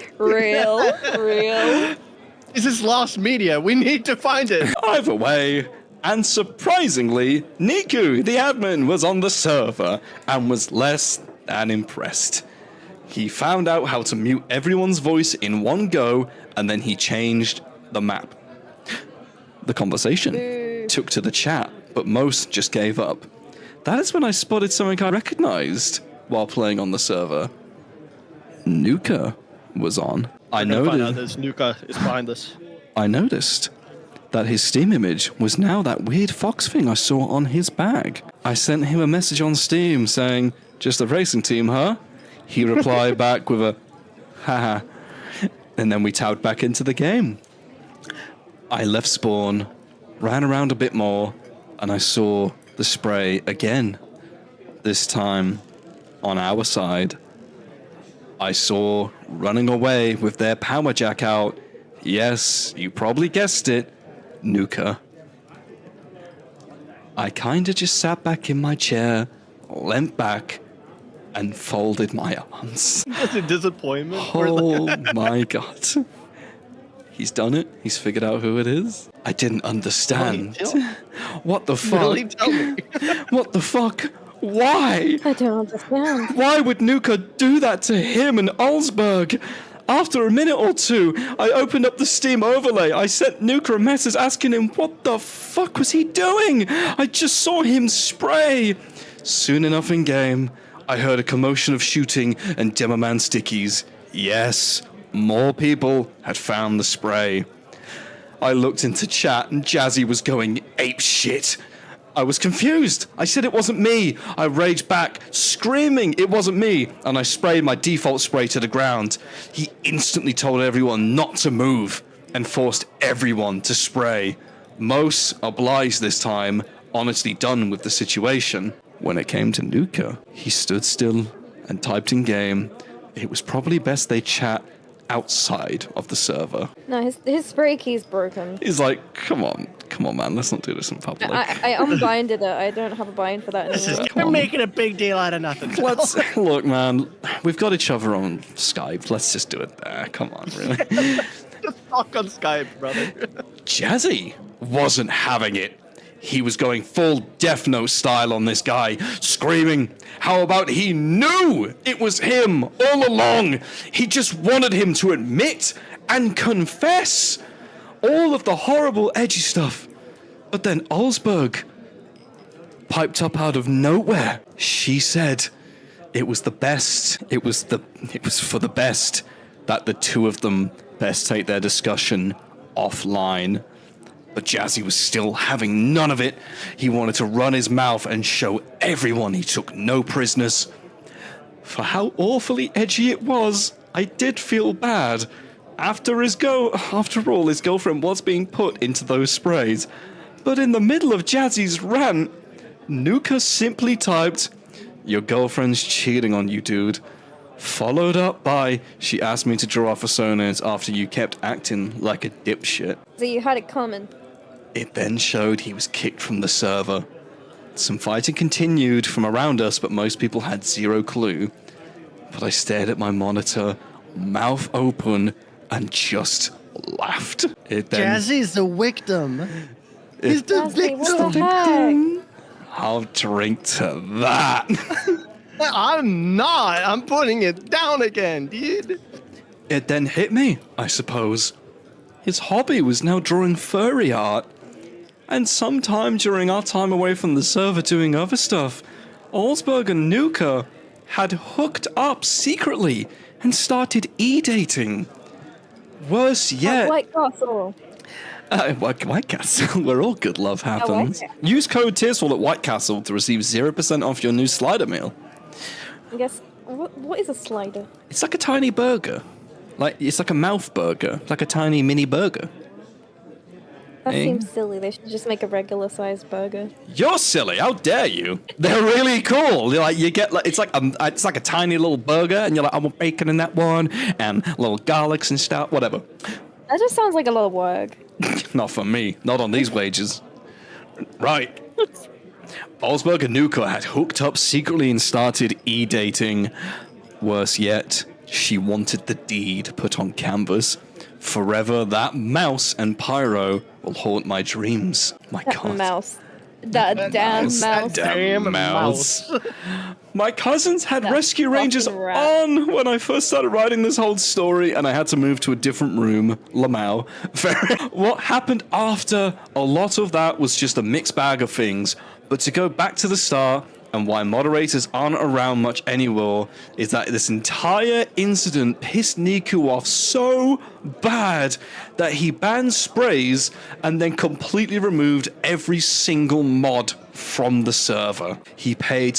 Speaker 3: This is lost media. We need to find it.
Speaker 1: Either way, and surprisingly, Niku, the admin, was on the server and was less than impressed. He found out how to mute everyone's voice in one go, and then he changed the map. The conversation took to the chat, but most just gave up. That is when I spotted something I recognized while playing on the server. Nuka was on. I
Speaker 3: We're gonna find out
Speaker 1: noticed.
Speaker 3: this Nuka is behind this.
Speaker 1: I noticed that his Steam image was now that weird fox thing I saw on his bag. I sent him a message on Steam saying, "Just a racing team, huh?" He replied back with a haha. And then we towed back into the game. I left spawn, ran around a bit more, and I saw the spray again. This time on our side. I saw running away with their power jack out. Yes, you probably guessed it, Nuka. I kinda just sat back in my chair, leant back, and folded my arms.
Speaker 3: Was it disappointment?
Speaker 1: Oh my god. He's done it. He's figured out who it is. I didn't understand.
Speaker 3: Really?
Speaker 1: What the fuck?
Speaker 3: Really? Tell me.
Speaker 1: What the fuck? Why?
Speaker 2: I don't understand.
Speaker 1: Why would Nuka do that to him and Ulsberg? After a minute or two, I opened up the Steam overlay. I sent Nuka a message asking him what the fuck was he doing? I just saw him spray. Soon enough in game, I heard a commotion of shooting and Demoman stickies. Yes, more people had found the spray. I looked into chat and Jazzy was going ape shit. I was confused. I said it wasn't me. I raged back, screaming it wasn't me, and I sprayed my default spray to the ground. He instantly told everyone not to move and forced everyone to spray. Most obliged this time, honestly done with the situation. When it came to Nuka, he stood still and typed in game, it was probably best they chat outside of the server.
Speaker 2: No, his spray key's broken.
Speaker 1: He's like, come on, man, let's not do this in public.
Speaker 2: I unbinded it. I don't have a bind for that anymore.
Speaker 3: They're making a big deal out of nothing.
Speaker 1: Let's look, man. We've got each other on Skype. Let's just do it there. Come on, really.
Speaker 3: Just talk on Skype, brother.
Speaker 1: Jazzy wasn't having it. He was going full Death Note style on this guy, screaming, how about he knew it was him all along? He just wanted him to admit and confess all of the horrible, edgy stuff. But then Olsberg piped up out of nowhere. She said it was the best, it was for the best that the two of them best take their discussion offline. But Jazzy was still having none of it. He wanted to run his mouth and show everyone he took no prisoners. For how awfully edgy it was, I did feel bad. After all, his girlfriend was being put into those sprays. But in the middle of Jazzy's rant, Nuka simply typed, your girlfriend's cheating on you, dude. Followed up by, she asked me to draw personas after you kept acting like a dipshit.
Speaker 2: So you had it coming.
Speaker 1: It then showed he was kicked from the server. Some fighting continued from around us, but most people had zero clue. But I stared at my monitor, mouth open, and just laughed. It then,
Speaker 3: Jazzy's the victim. He's the
Speaker 2: Jazzy, what the
Speaker 3: victim.
Speaker 2: heck?
Speaker 1: I'll drink to that.
Speaker 3: I'm not. I'm putting it down again, dude.
Speaker 1: It then hit me, I suppose. His hobby was now drawing furry art. And sometime during our time away from the server doing other stuff, Olsberg and Nuka had hooked up secretly and started e-dating. Worse yet...
Speaker 2: White Castle.
Speaker 1: White Castle, where all good love happens.
Speaker 2: White
Speaker 1: Use code Tyrsfall at White Castle to receive 0% off your new slider meal.
Speaker 2: I guess, what is a slider?
Speaker 1: It's like a tiny burger. It's like a mouth burger. Like a tiny mini burger.
Speaker 2: That
Speaker 1: Eh?
Speaker 2: seems silly. They should just make a regular sized burger.
Speaker 1: You're silly. How dare you? They're really cool. You get it's like a tiny little burger, and you're like, I want bacon in that one, and little garlics and stuff, whatever.
Speaker 2: That just sounds like a lot of work.
Speaker 1: Not for me. Not on these wages. Right. Olsberg and Nuka had hooked up secretly and started e-dating. Worse yet, she wanted the deed put on canvas. Forever, that mouse and Pyro will haunt my dreams. My
Speaker 2: That
Speaker 1: God.
Speaker 2: mouse. That damn mouse.
Speaker 1: That damn mouse. My cousins had
Speaker 2: That
Speaker 1: rescue rangers
Speaker 2: fucking rat.
Speaker 1: on when I first started writing this whole story, and I had to move to a different room. Lamau. What happened after, a lot of that was just a mixed bag of things. But to go back to the start, and why moderators aren't around much anymore, is that this entire incident pissed Niku off so bad that he banned sprays and then completely removed every single mod from the server. He paid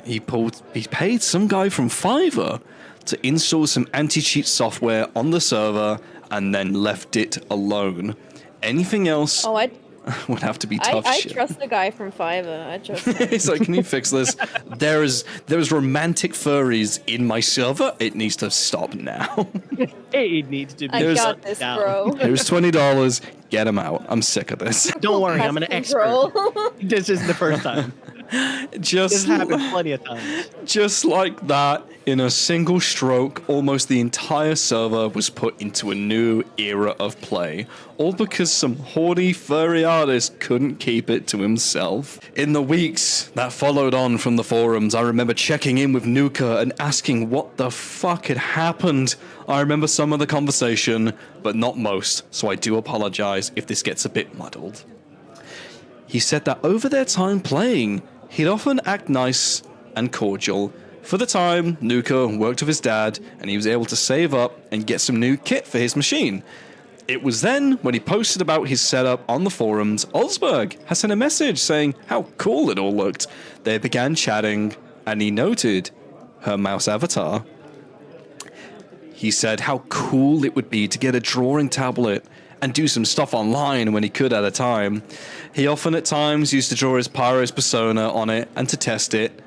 Speaker 1: he paid some guy from Fiverr to install some anti-cheat software on the server and then left it alone. Anything else
Speaker 2: Oh,
Speaker 1: would have to be tough
Speaker 2: I
Speaker 1: shit.
Speaker 2: trust the guy from Fiverr. I trust him.
Speaker 1: He's like, can you fix this? There's romantic furries in my server. It needs to stop now.
Speaker 3: It needs to be.
Speaker 2: I
Speaker 1: There's-
Speaker 2: got this,
Speaker 3: down.
Speaker 2: bro.
Speaker 1: Here's $20. Get him out. I'm sick of this.
Speaker 3: Don't worry, I'm an
Speaker 2: Pest
Speaker 3: expert.
Speaker 2: control.
Speaker 3: This isn't the first time. This
Speaker 1: Just,
Speaker 3: happened plenty of times.
Speaker 1: just like that, in a single stroke, almost the entire server was put into a new era of play. All because some horny furry artist couldn't keep it to himself. In the weeks that followed on from the forums, I remember checking in with Nuka and asking what the fuck had happened. I remember some of the conversation, but not most, so I do apologize if this gets a bit muddled. He said that over their time playing, he'd often act nice and cordial. For the time, Nuka worked with his dad, and he was able to save up and get some new kit for his machine. It was then, when he posted about his setup on the forums, Olsberg had sent a message saying how cool it all looked. They began chatting, and he noted her mouse avatar. He said how cool it would be to get a drawing tablet and do some stuff online when he could at a time. He often at times used to draw his Pyro's persona on it and to test it.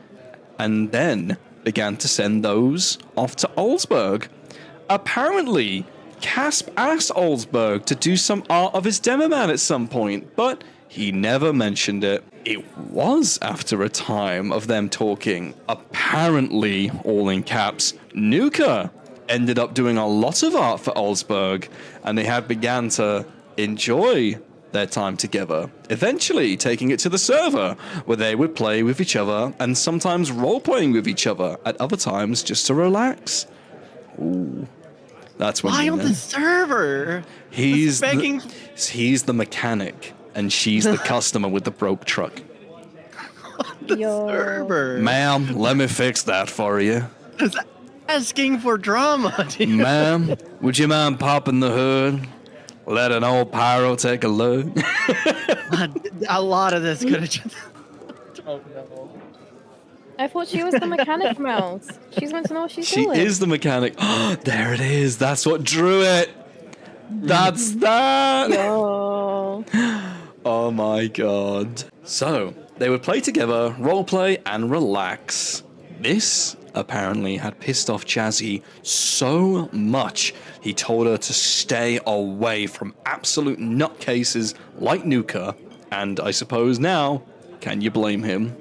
Speaker 1: And then began to send those off to Oldsberg. Apparently, Casp asked Oldsberg to do some art of his Demoman at some point, but he never mentioned it. It was after a time of them talking, apparently, all in caps, Nuka ended up doing a lot of art for Oldsberg, and they had began to enjoy their time together, eventually taking it to the server, where they would play with each other, and sometimes role-playing with each other, at other times just to relax. Ooh. That's when
Speaker 3: Why on the server?
Speaker 1: he's
Speaker 3: begging.
Speaker 1: he's the mechanic, and she's the customer with the broke truck.
Speaker 3: The
Speaker 2: Yo.
Speaker 3: server.
Speaker 1: Ma'am, let me fix that for you.
Speaker 3: Is asking for drama. Dude.
Speaker 1: Ma'am, would you mind popping the hood? Let an old pyro take a look.
Speaker 3: A lot of this could have just. Oh no.
Speaker 2: I thought she was the mechanic mouse. She's meant to know what she's
Speaker 1: She
Speaker 2: doing.
Speaker 1: is the mechanic. Oh, there it is. That's what drew it. That's that.
Speaker 2: Yo.
Speaker 1: Oh my god. So, they would play together, roleplay, and relax. This apparently had pissed off Jazzy so much, he told her to stay away from absolute nutcases like Nuka, and I suppose now, can you blame him?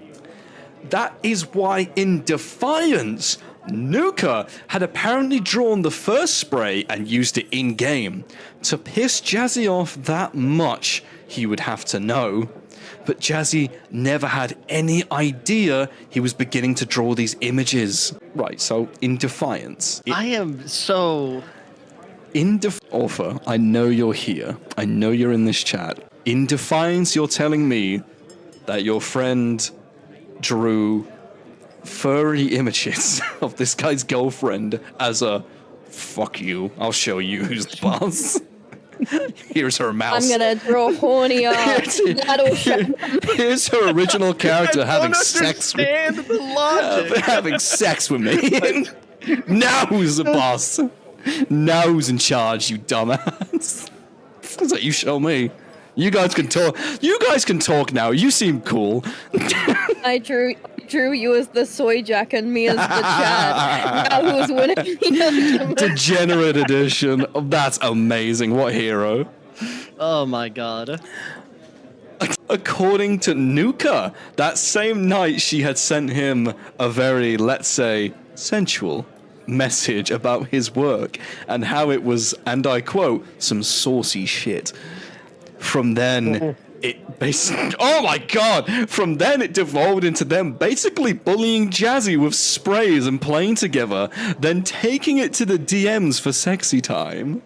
Speaker 1: That is why, in defiance, Nuka had apparently drawn the first spray and used it in-game. To piss Jazzy off that much, he would have to know. But Jazzy never had any idea he was beginning to draw these images. Right, so in defiance.
Speaker 3: I am so.
Speaker 1: Orpha, I know you're here. I know you're in this chat. In defiance, you're telling me that your friend drew furry images of this guy's girlfriend as a fuck you, I'll show you who's the boss. Here's her mouse.
Speaker 2: I'm gonna draw horny art. That'll show.
Speaker 1: Here's her original character
Speaker 3: I
Speaker 1: having
Speaker 3: don't
Speaker 1: sex with
Speaker 3: understand the logic.
Speaker 1: having sex with me. Now who's the boss? Now who's in charge, you dumbass? That's what you show me. You guys can talk. You guys can talk now. You seem cool.
Speaker 2: I drew you as the soy jack and me as the Chad. Now who's winning?
Speaker 1: Degenerate edition. Oh, that's amazing. What hero?
Speaker 3: Oh my god.
Speaker 1: According to Nuka, that same night she had sent him a very, let's say, sensual message about his work and how it was, and I quote, some saucy shit. From then, it basically, oh my god! From then it devolved into them basically bullying Jazzy with sprays and playing together, then taking it to the DMs for sexy time.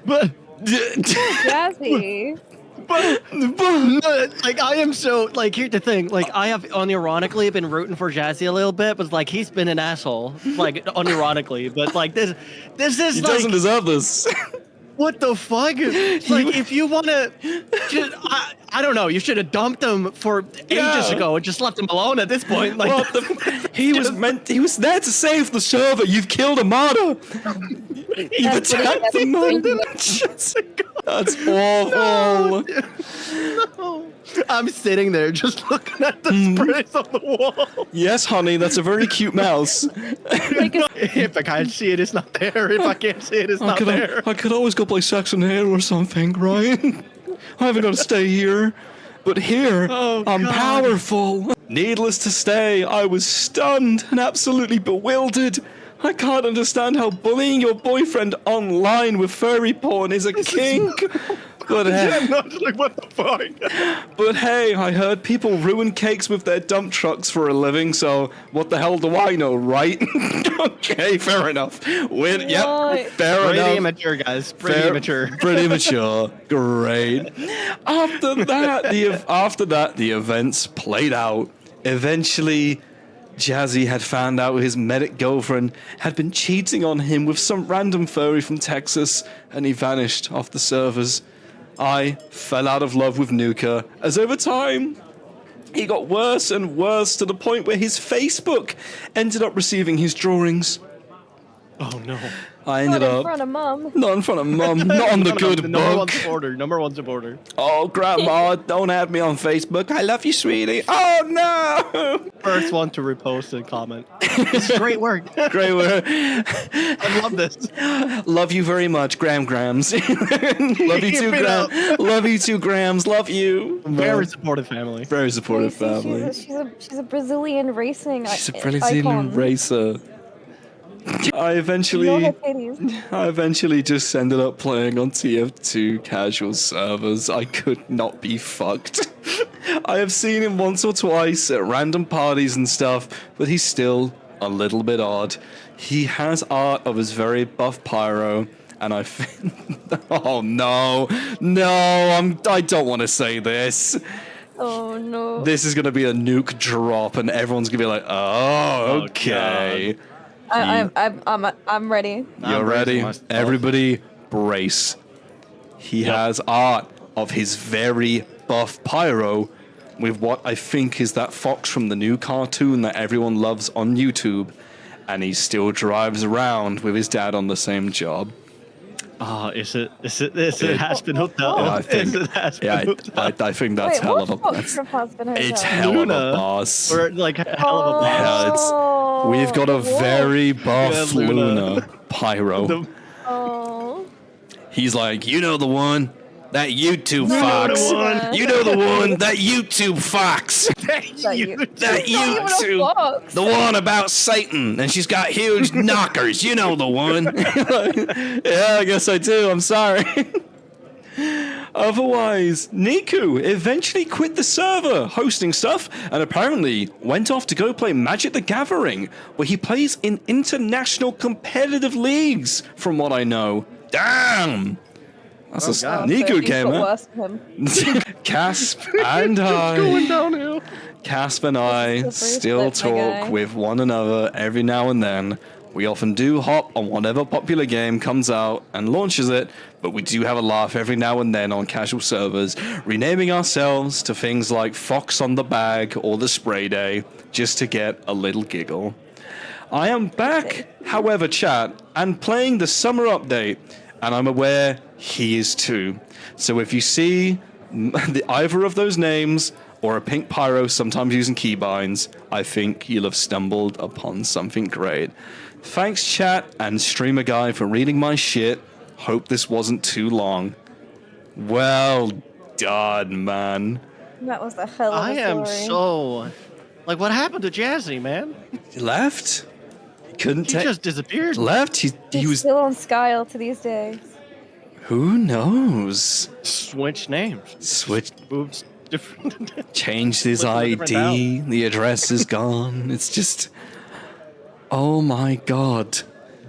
Speaker 3: But
Speaker 2: Jazzy.
Speaker 3: like I am so like here's the thing, like I have unironically been rooting for Jazzy a little bit, but like he's been an asshole. Like unironically, but like this is
Speaker 1: He
Speaker 3: like
Speaker 1: doesn't deserve this.
Speaker 3: what the fuck? Like if you wanna I don't know, you should have dumped him for ages ago and just left him alone at this point. Like
Speaker 1: What he was there to save the server. You've killed a martyr. You've
Speaker 2: That's what he
Speaker 1: attacked the
Speaker 2: has
Speaker 1: martyr.
Speaker 3: Jessica.
Speaker 1: That's awful.
Speaker 3: No. I'm sitting there just looking at the sprays on the wall.
Speaker 1: Yes, honey, that's a very cute mouse.
Speaker 2: Like,
Speaker 3: If I can't see it, it's not there. If I can't see it, it's not there.
Speaker 1: I could always go play Saxon Hair or something, right? I haven't got to stay here. But here,
Speaker 3: Oh,
Speaker 1: I'm
Speaker 3: God.
Speaker 1: powerful. Needless to say, I was stunned and absolutely bewildered. I can't understand how bullying your boyfriend online with furry porn is a kink. But
Speaker 3: I'm not like, what the fuck?
Speaker 1: But hey, I heard people ruin cakes with their dump trucks for a living, so what the hell do I know, right? Okay, fair enough. Yep,
Speaker 2: What?
Speaker 1: fair
Speaker 3: Pretty
Speaker 1: enough.
Speaker 3: immature, guys. Pretty
Speaker 1: Fair-
Speaker 3: immature.
Speaker 1: Pretty mature. Great. After that, the events played out. Eventually, Jazzy had found out his medic girlfriend had been cheating on him with some random furry from Texas, and he vanished off the servers. I fell out of love with Nuka, as over time, he got worse and worse to the point where his Facebook ended up receiving his drawings.
Speaker 3: Oh no.
Speaker 1: I ended
Speaker 2: Not in
Speaker 1: up
Speaker 2: front of mom.
Speaker 1: not in front of mum, not on the good
Speaker 3: Number one
Speaker 1: book.
Speaker 3: supporter. Number one supporter.
Speaker 1: Oh, Grandma, don't add me on Facebook. I love you, sweetie. Oh no!
Speaker 3: First one to repost and comment. This is great work.
Speaker 1: Great work.
Speaker 3: I love this.
Speaker 1: Love you very much, Grams. Love you too,
Speaker 3: Keep it up.
Speaker 1: Love you too, Grams. Love you.
Speaker 3: Very supportive family.
Speaker 1: Very supportive
Speaker 2: You see,
Speaker 1: family.
Speaker 2: she's a Brazilian racing
Speaker 1: She's a
Speaker 2: icon.
Speaker 1: Brazilian racer. I
Speaker 2: Know her
Speaker 1: eventually
Speaker 2: titties.
Speaker 1: just ended up playing on TF2 casual servers. I could not be fucked. I have seen him once or twice at random parties and stuff, but he's still a little bit odd. He has art of his very buff pyro, and I oh no, I don't want to say this.
Speaker 2: Oh no.
Speaker 1: This is gonna be a nuke drop, and everyone's gonna be like, "Oh, okay."
Speaker 2: I'm ready.
Speaker 1: You're
Speaker 3: I'm
Speaker 1: ready?
Speaker 3: bracing myself.
Speaker 1: Everybody, brace. He has art of his very buff pyro with what I think is that fox from the new cartoon that everyone loves on YouTube, and he still drives around with his dad on the same job.
Speaker 3: Oh, is it Aspen Hotel?
Speaker 1: Yeah, I think.
Speaker 3: Is it Aspen
Speaker 1: Yeah,
Speaker 3: Hotel?
Speaker 1: I think that's
Speaker 2: Wait,
Speaker 1: hell
Speaker 2: what
Speaker 1: of a.
Speaker 2: fox from Husband Hotel?
Speaker 1: It's hell of
Speaker 3: Luna.
Speaker 1: a boss.
Speaker 3: Or like hell of a
Speaker 1: Yeah,
Speaker 3: boss.
Speaker 2: Oh,
Speaker 1: We've got a
Speaker 2: whoa.
Speaker 1: very buff
Speaker 3: Yeah, Luna.
Speaker 1: Luna pyro.
Speaker 3: The-
Speaker 2: Oh.
Speaker 1: He's like, you know the one, that YouTube
Speaker 3: know
Speaker 1: fox.
Speaker 3: the one.
Speaker 1: You know the one, that YouTube fox.
Speaker 2: That you-
Speaker 1: That
Speaker 2: It's not even a
Speaker 1: YouTube,
Speaker 2: fox.
Speaker 1: the one about Satan, and she's got huge knockers. You know the one. Yeah, I guess I do. I'm sorry. Otherwise, Niku eventually quit the server hosting stuff and apparently went off to go play Magic the Gathering, where he plays in international competitive leagues, from what I know. Damn! That's a
Speaker 3: God.
Speaker 1: Niku
Speaker 2: So he's got
Speaker 1: gamer.
Speaker 2: worse than him.
Speaker 1: Casp and
Speaker 3: going
Speaker 1: I,
Speaker 3: downhill.
Speaker 1: Casp and I
Speaker 2: This is the
Speaker 1: still
Speaker 2: first flip, my
Speaker 1: talk
Speaker 2: guy.
Speaker 1: with one another every now and then. We often do hop on whatever popular game comes out and launches it, but we do have a laugh every now and then on casual servers, renaming ourselves to things like Fox on the Bag or the Spray Day, just to get a little giggle. I am back, however, chat, and playing the summer update, and I'm aware he is too. So if you see either of those names or a pink pyro sometimes using keybinds, I think you'll have stumbled upon something great. Thanks, chat and streamer guy, for reading my shit. Hope this wasn't too long. Well done, man.
Speaker 2: That was a hell of a
Speaker 3: I am
Speaker 2: story.
Speaker 3: so like, what happened to Jazzy, man?
Speaker 1: He left. He couldn't
Speaker 3: He
Speaker 1: take.
Speaker 3: just disappeared.
Speaker 1: Left. He
Speaker 2: He's
Speaker 1: was.
Speaker 2: still on Skyle to these days.
Speaker 1: Who knows?
Speaker 3: Switch names.
Speaker 1: Switch.
Speaker 3: Moved different.
Speaker 1: Changed his
Speaker 3: Went to a different
Speaker 1: ID. The address is gone. It's just. Oh my god.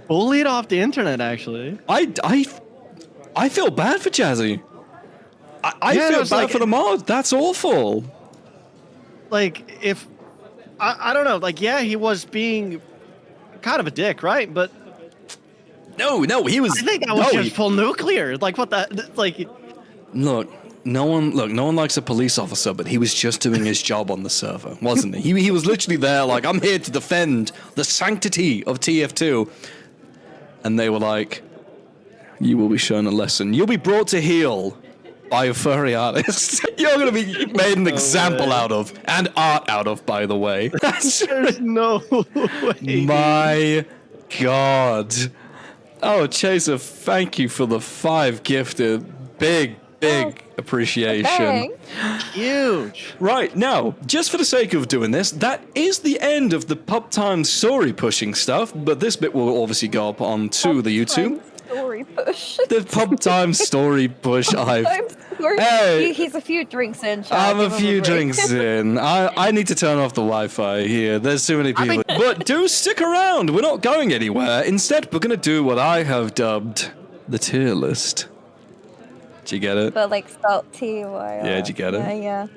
Speaker 3: Bullied off the internet, actually.
Speaker 1: I feel bad for Jazzy. I
Speaker 3: Yeah,
Speaker 1: feel
Speaker 3: it's
Speaker 1: bad
Speaker 3: like-
Speaker 1: for the mod. That's awful.
Speaker 3: Like, if I don't know, like, yeah, he was being kind of a dick, right? But
Speaker 1: No, he was.
Speaker 3: I think that was
Speaker 1: no,
Speaker 3: just full nuclear. Like, what the like?
Speaker 1: Look, no one likes a police officer, but he was just doing his job on the server, wasn't he? He was literally there, like, I'm here to defend the sanctity of TF2. And they were like, you will be shown a lesson. You'll be brought to heel by a furry artist. You're going to be made an example out of, and art out of, by the way. That's
Speaker 3: There's no way.
Speaker 1: my god. Oh, Chaser, thank you for the 5 gifted. Big appreciation.
Speaker 2: Bang.
Speaker 3: Huge.
Speaker 1: Right, now, just for the sake of doing this, that is the end of the pub time story pushing stuff, but this bit will obviously go up onto the YouTube.
Speaker 2: Story push.
Speaker 1: The pub time story push
Speaker 2: I'm sorry.
Speaker 1: Hey.
Speaker 2: He's a few drinks in. Chad.
Speaker 1: I'm a
Speaker 2: Give him
Speaker 1: few
Speaker 2: break.
Speaker 1: drinks in. I need to turn off the Wi-Fi here. There's too many people. But do stick around. We're not going anywhere. Instead, we're going to do what I have dubbed the tier list. Did you get it?
Speaker 2: But like spelt T-Y.
Speaker 1: Yeah, did you get it?
Speaker 2: Yeah.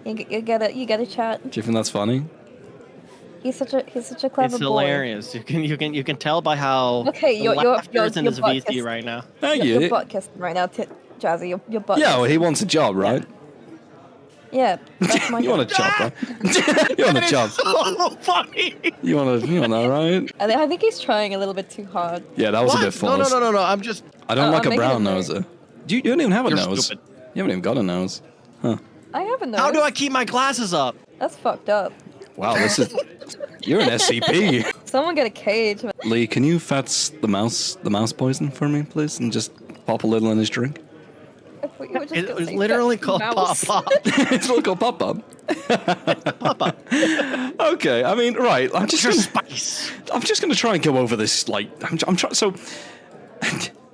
Speaker 2: You get it. You get a chat.
Speaker 1: Do you think that's funny?
Speaker 2: He's such a clever
Speaker 3: It's
Speaker 2: boy.
Speaker 3: hilarious. You can tell by how
Speaker 2: Okay,
Speaker 3: the
Speaker 2: you're
Speaker 3: laughter is in
Speaker 2: you're
Speaker 3: his
Speaker 2: butt
Speaker 3: VC
Speaker 2: kissed.
Speaker 3: right now.
Speaker 1: Thank
Speaker 2: You're
Speaker 1: you.
Speaker 2: butt kissing right now, Jazzy. You're butt.
Speaker 1: Yeah, well,
Speaker 2: kissing.
Speaker 1: he wants a job, right?
Speaker 2: Yeah, that's my
Speaker 1: You want a
Speaker 2: job.
Speaker 1: job, right? You want a job.
Speaker 3: So funny.
Speaker 1: You want to, right?
Speaker 2: I think he's trying a little bit too hard.
Speaker 1: Yeah, that was a bit
Speaker 3: No, no,
Speaker 1: forced.
Speaker 3: no, no, no. I'm just.
Speaker 1: I don't like
Speaker 2: I'm
Speaker 1: a
Speaker 2: making
Speaker 1: brown
Speaker 2: a note.
Speaker 1: noser. You don't even have a
Speaker 3: You're
Speaker 1: nose.
Speaker 3: stupid.
Speaker 1: You haven't even got a nose. Huh.
Speaker 2: I have a nose.
Speaker 3: How do I keep my glasses up?
Speaker 2: That's fucked up.
Speaker 1: Wow, this is... You're an SCP.
Speaker 2: Someone get a cage.
Speaker 1: Lee, can you fetch the mouse poison for me, please? And just pop a little in his drink?
Speaker 2: I thought you were just
Speaker 3: It
Speaker 2: gonna
Speaker 3: was
Speaker 2: say
Speaker 3: literally
Speaker 2: fetch
Speaker 3: called Pop
Speaker 2: mouse.
Speaker 3: Pop.
Speaker 1: It's all called Pop Pop.
Speaker 3: Pop Pop.
Speaker 1: Okay, I mean, right. I'm just
Speaker 3: Your
Speaker 1: gonna,
Speaker 3: spice.
Speaker 1: I'm just gonna try and go over this. Like, I'm trying. So,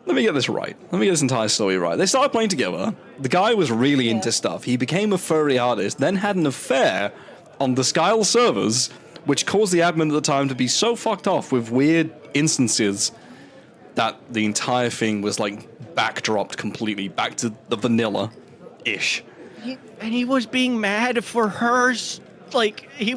Speaker 1: let me get this right. Let me get this entire story right. They started playing together. The guy was really into stuff. He became a furry artist, then had an affair on the Skyle servers, which caused the admin at the time to be so fucked off with weird instances that the entire thing was like backdropped completely back to the vanilla-ish.
Speaker 3: And he was being mad for hers. Like, he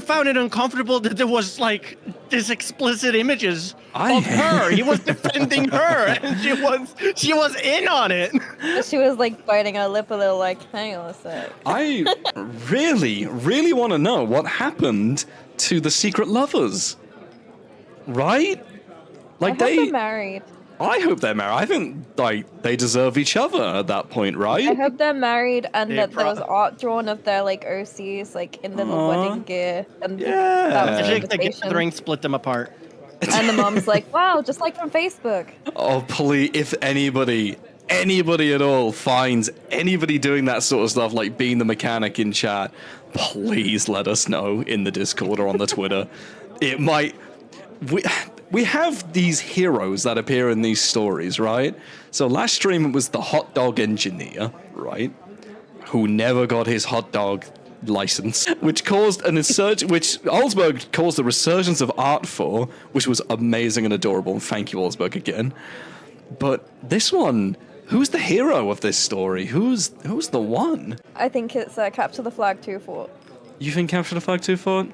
Speaker 3: found it uncomfortable that there was like this explicit images of her. He was defending her, and she was in on it.
Speaker 2: She was like biting her lip a little, like, hang on a sec.
Speaker 1: I really, really want to know what happened to the secret lovers. Right?
Speaker 2: I
Speaker 1: Like
Speaker 2: hope they're married.
Speaker 1: I hope they're married. I think like they deserve each other at that point, right?
Speaker 2: I hope they're married and
Speaker 3: They
Speaker 2: that there was art drawn of their like OCs like in little
Speaker 1: Aw.
Speaker 2: wedding gear and
Speaker 1: Yeah.
Speaker 2: that was
Speaker 3: I
Speaker 2: the
Speaker 3: think the
Speaker 2: invitation.
Speaker 3: gathering split them apart.
Speaker 2: And the mom's like, wow, just like from Facebook.
Speaker 1: Oh, please, if anybody at all finds anybody doing that sort of stuff, like being the mechanic in chat, please let us know in the Discord or on the Twitter. It might... We have these heroes that appear in these stories, right? So last stream it was the hot dog engineer, right? Who never got his hot dog license, which caused an insurgence, which Olsberg caused a resurgence of art for, which was amazing and adorable. And thank you, Olsberg, again. But this one, who's the hero of this story? Who's the one?
Speaker 2: I think it's Capture the Flag 2 Fort.
Speaker 1: You think Capture the Flag 2 Fort?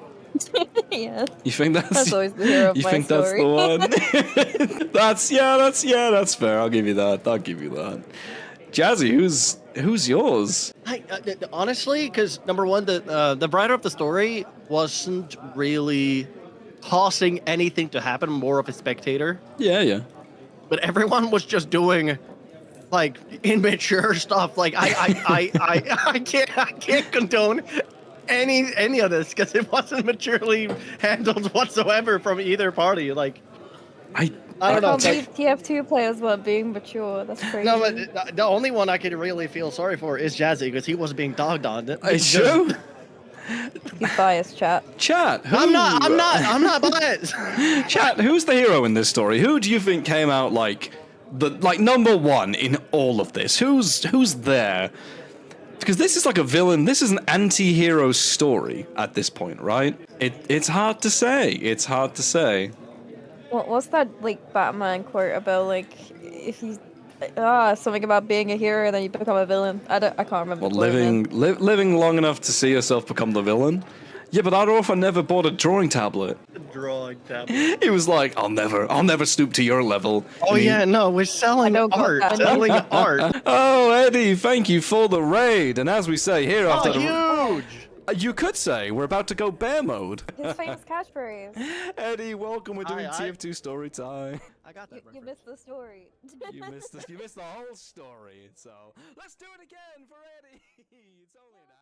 Speaker 2: Yeah.
Speaker 1: You think
Speaker 2: That's always the hero of
Speaker 1: you
Speaker 2: my
Speaker 1: think
Speaker 2: story.
Speaker 1: that's the one? that's fair. I'll give you that. Jazzy, who's yours?
Speaker 3: Honestly, because number one, the writer of the story wasn't really causing anything to happen, more of a spectator.
Speaker 1: Yeah.
Speaker 3: But everyone was just doing like immature stuff. Like I can't condone any of this because it wasn't maturely handled whatsoever from either party. Like I don't know.
Speaker 2: can't believe TF2 players weren't being mature. That's crazy.
Speaker 3: No, but the only one I could really feel sorry for is Jazzy because he was being dogged on.
Speaker 1: It's true.
Speaker 2: He's biased, chat.
Speaker 1: Chat.
Speaker 3: I'm not biased.
Speaker 1: Chat. Who's the hero in this story? Who do you think came out like number one in all of this? Who's there? Because this is like a villain. This is an anti-hero story at this point, right? It's hard to say.
Speaker 2: What's that like Batman quote about like if you something about being a hero and then you become a villain? I can't remember.
Speaker 1: Well,
Speaker 2: the quote, man.
Speaker 1: living long enough to see yourself become the villain. Yeah, but Adolf never bought a drawing tablet.
Speaker 3: Drawing tablet.
Speaker 1: He was like, I'll never stoop to your level.
Speaker 3: Oh yeah, no, we're selling
Speaker 2: I don't got
Speaker 3: art.
Speaker 2: that.
Speaker 3: Selling art.
Speaker 1: Oh, Eddie, thank you for the raid. And as we say here after
Speaker 3: Huge.
Speaker 1: you could say we're about to go bear mode.
Speaker 2: His famous catchphrase.
Speaker 1: Eddie, welcome. We're doing
Speaker 3: Aye, aye.
Speaker 1: TF2 story time.
Speaker 3: I got that.
Speaker 2: You missed the story.
Speaker 1: You missed the whole story. So let's do it again for Eddie. It's only an hour.